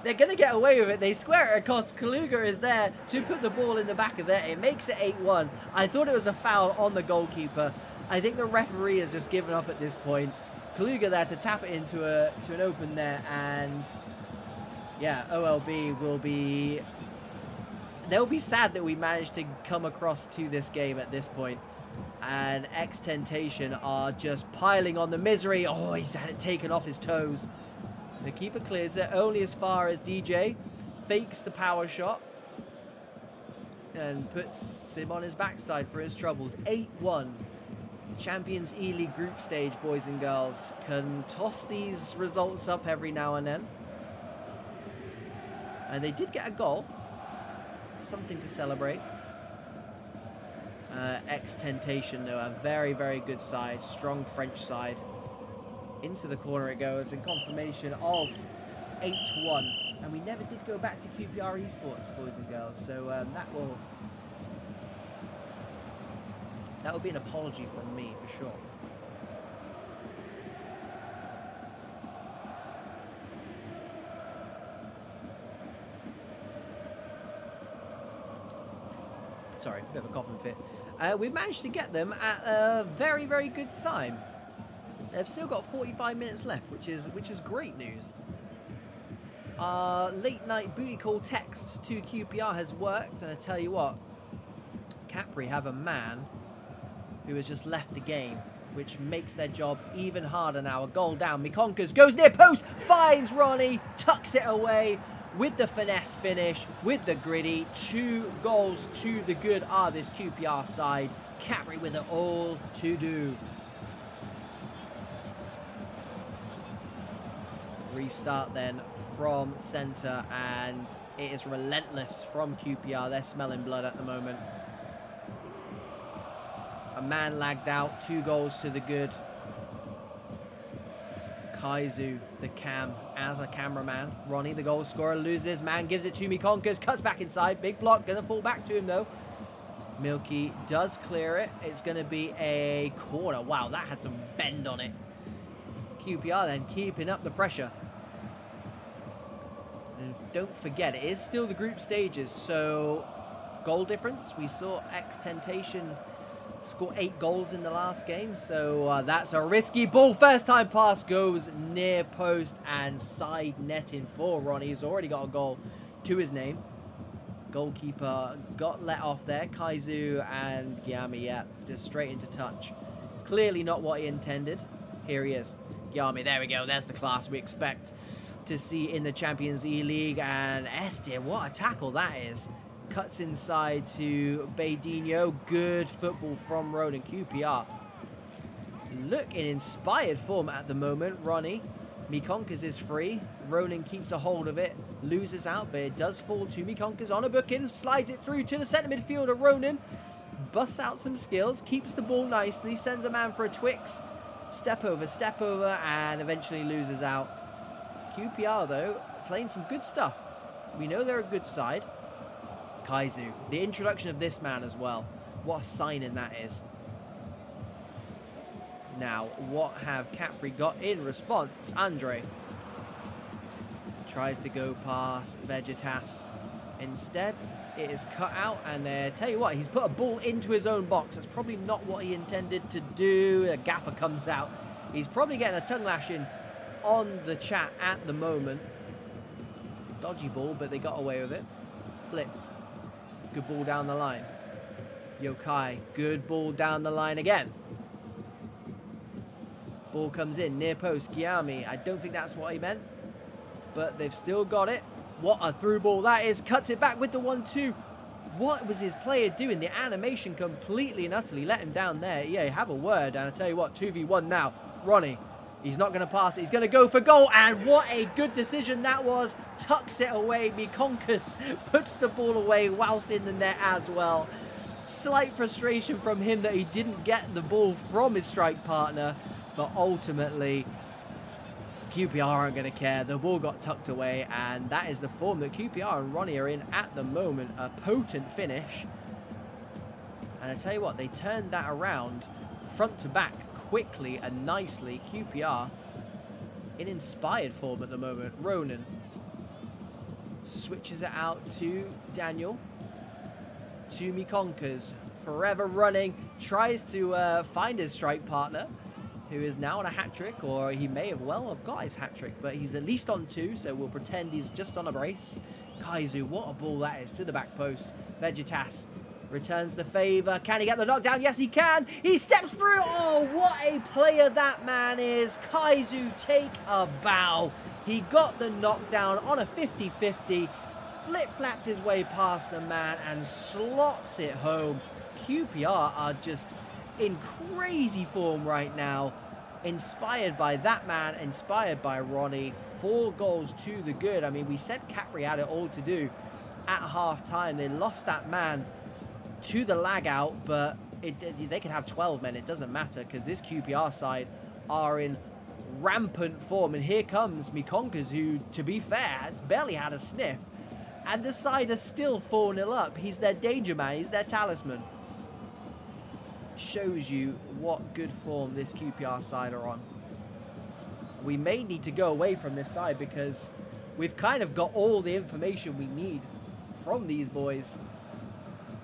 They're going to get away with it. They square it across. Kaluga is there to put the ball in the back of there. It makes it 8-1. I thought it was a foul on the goalkeeper. I think the referee has just given up at this point. Kaluga there to tap it into an open net, and yeah, OLB will be... They'll be sad that we managed to come across to this game at this point. And Xtentation are just piling on the misery. Oh, he's had it taken off his toes. The keeper clears it only as far as DJ fakes the power shot and puts him on his backside for his troubles. 8-1. Champions eLEAGUE group stage, boys and girls. Can toss these results up every now and then. And they did get a goal. Something to celebrate. Xtentation, though, a very, very good side. Strong French side. Into the corner it goes, and confirmation of 8-1. And we never did go back to QPR Esports, boys and girls. So that will be an apology from me for sure. Sorry, bit of a coughing fit. We've managed to get them at a very, very good time. They've still got 45 minutes left, which is great news. Our late night booty call text to QPR has worked, and I tell you what, Capri have a man who has just left the game, which makes their job even harder now. A goal down. Mikonkers goes near post, finds Ronnie, tucks it away with the finesse finish, with the gritty. 2 goals to the good are this QPR side. Capri with it all to do. Restart then from centre, and it is relentless from QPR. They're smelling blood at the moment. A man lagged out. 2 goals to the good. Kaizu, the cam, as a cameraman. Ronnie, the goal scorer, loses. Man gives it to Mikonkers. Cuts back inside. Big block. Going to fall back to him, though. Milky does clear it. It's going to be a corner. Wow, that had some bend on it. QPR then keeping up the pressure. And don't forget, it is still the group stages, so goal difference. We saw Xtentation score 8 goals in the last game, so that's a risky ball. First time pass goes near post and side netting for Ronnie. He's already got a goal to his name. Goalkeeper got let off there. Kaizu and Gyami, yeah, just straight into touch. Clearly not what he intended. Here he is. Gyami, there we go. There's the class we expect to see in the Champions eLEAGUE. And Estir, what a tackle that is. Cuts inside to Baydinho. Good football from Ronan. QPR look in inspired form at the moment. Ronnie, Mikonkers is free. Ronan keeps a hold of it. Loses out, but it does fall to Mikonkers on a booking. Slides it through to the centre midfielder. Ronan busts out some skills. Keeps the ball nicely. Sends a man for a Twix. Step over, and eventually loses out. QPR, though, playing some good stuff. We know they're a good side. Kaizu, the introduction of this man as well. What a signing that is. Now, what have Capri got in response? Andre tries to go past Vegetas. Instead, it is cut out, and tell you what, he's put a ball into his own box. That's probably not what he intended to do. A gaffer comes out. He's probably getting a tongue lashing on the chat at the moment. Dodgy ball, but they got away with it. Blitz. Good ball down the line. Yokai. Good ball down the line again. Ball comes in. Near post. Gyami. I don't think that's what he meant. But they've still got it. What a through ball that is. Cuts it back with the 1-2. What was his player doing? The animation completely and utterly let him down there. Yeah, have a word. And I tell you what, 2v1 now. Ronnie. He's not going to pass it. He's going to go for goal. And what a good decision that was. Tucks it away. Mikonkers puts the ball away whilst in the net as well. Slight frustration from him that he didn't get the ball from his strike partner. But ultimately, QPR aren't going to care. The ball got tucked away. And that is the form that QPR and Ronnie are in at the moment. A potent finish. And I tell you what, they turned that around front to back quickly and nicely. QPR in inspired form at the moment. Ronan switches it out to Daniel. To Mikonkers, forever running, tries to find his strike partner, who is now on a hat-trick, or he may have got his hat-trick, but he's at least on 2, so we'll pretend he's just on a brace. Kaizu, what a ball that is, to the back post. Vegetas returns the favour. Can he get the knockdown? Yes, he can. He steps through. Oh, what a player that man is. Kaizu, take a bow. He got the knockdown on a 50-50. Flip-flapped his way past the man and slots it home. QPR are just in crazy form right now. Inspired by that man, inspired by Ronnie. 4 goals to the good. I mean, we said Capri had it all to do at half-time. They lost that man to the lag out, but they could have 12 men. It doesn't matter because this QPR side are in rampant form. And here comes Mikonkers, who, to be fair, has barely had a sniff. And the side are still 4-0 up. He's their danger man. He's their talisman. Shows you what good form this QPR side are on. We may need to go away from this side because we've kind of got all the information we need from these boys.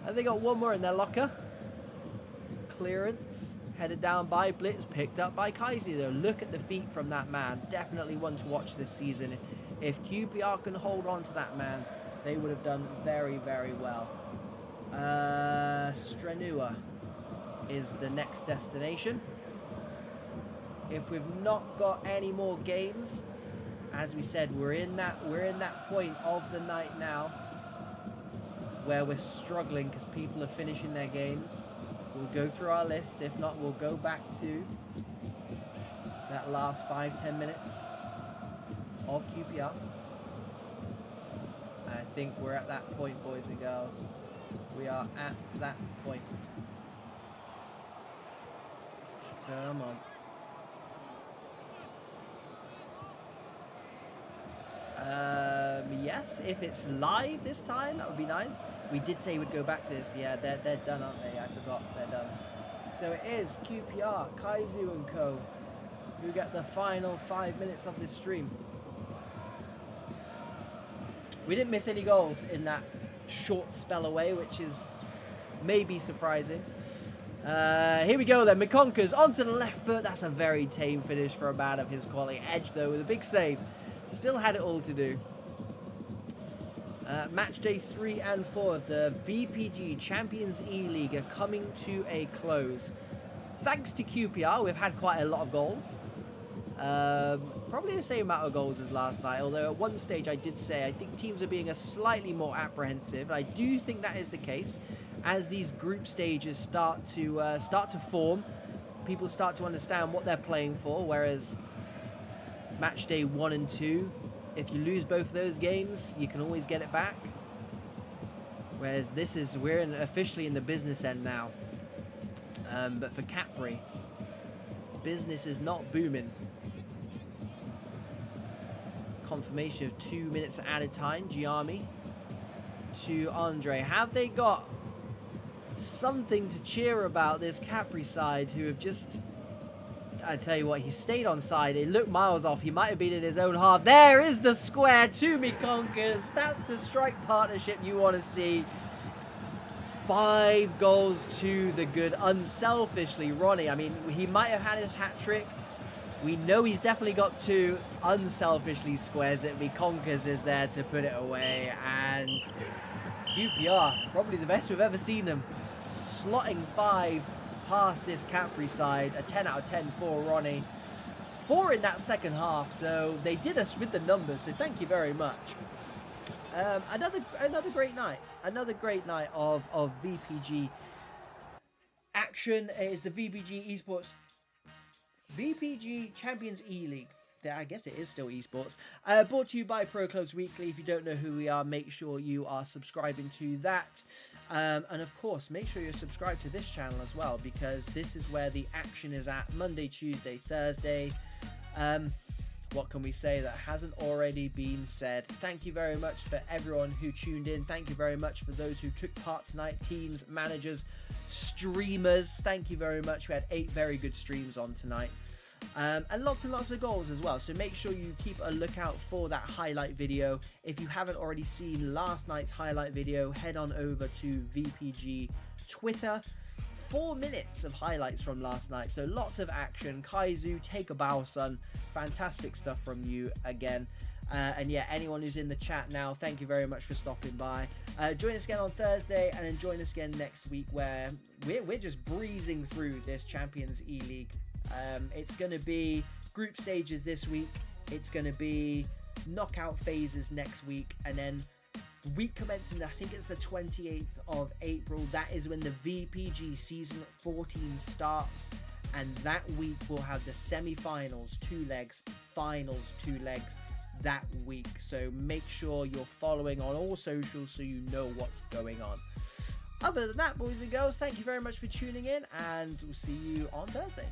And they got one more in their locker. Clearance. Headed down by Blitz. Picked up by Kaiser, though. Look at the feet from that man. Definitely one to watch this season. If QPR can hold on to that man, they would have done very, very well. Strenua is the next destination. If we've not got any more games, as we said, we're in that point of the night now where we're struggling because people are finishing their games. We'll go through our list. If not, we'll go back to that last 5-10 minutes of QPR. I think we're at that point, boys and girls. We are at that point. Come on. Yes, if it's live this time, that would be nice. We did say we'd go back to this. Yeah, they're done, aren't they? I forgot, they're done. So it is QPR, Kaizu and co. who get the final 5 minutes of this stream. We didn't miss any goals in that short spell away, which is maybe surprising. Here we go then. Mikonkers onto the left foot. That's a very tame finish for a man of his quality. Edge, though, with a big save. Still had it all to do. Match day 3 and 4 of the VPG Champions eLEAGUE are coming to a close. Thanks to QPR, we've had quite a lot of goals. Probably the same amount of goals as last night, although at one stage I did say I think teams are being a slightly more apprehensive. I do think that is the case as these group stages start to form. People start to understand what they're playing for, whereas match day 1 and 2, if you lose both of those games, you can always get it back. Whereas we're officially in the business end now. But for Capri, business is not booming. Confirmation of 2 minutes added time. Giami to Andre. Have they got something to cheer about, this Capri side, who have just... I tell you what, he stayed on side. It looked miles off. He might have been in his own half. There is the square to Mikonkers. That's the strike partnership you want to see. 5 goals to the good. Unselfishly, Ronnie. I mean, he might have had his hat trick. We know he's definitely got 2. Unselfishly squares it. Mikonkers is there to put it away. And QPR, probably the best we've ever seen them, slotting 5 past this Capri side. A 10 out of 10 for Ronnie. 4 in that second half, so they did us with the numbers, so thank you very much. Another great night. Another great night of VPG action. Is the VPG Esports VPG Champions eLEAGUE. I guess it is still esports. Brought to you by Pro Clubs Weekly. If you don't know who we are, make sure you are subscribing to that. And of course, make sure you're subscribed to this channel as well, because this is where the action is at. Monday, Tuesday, Thursday. what can we say that hasn't already been said? Thank you very much for everyone who tuned in. Thank you very much for those who took part tonight, teams, managers, streamers. Thank you very much. We had 8 very good streams on tonight. And lots of goals as well, so make sure you keep a lookout for that highlight video. If you haven't already seen last night's highlight video, head on over to VPG Twitter. 4 minutes of highlights from last night, so lots of action. Kaizu, take a bow, son. Fantastic stuff from you again. And yeah, anyone who's in the chat now, thank you very much for stopping by. Join us again on Thursday, and then join us again next week, where we're just breezing through this Champions eLEAGUE. It's going to be group stages this week. It's going to be knockout phases next week, and then week commencing, I think it's the 28th of April. That is when the VPG season 14 starts, and that week we'll have the semi-finals 2 legs, finals 2 legs that week. So make sure you're following on all socials so you know what's going on. Other than that, boys and girls, thank you very much for tuning in, and we'll see you on Thursday.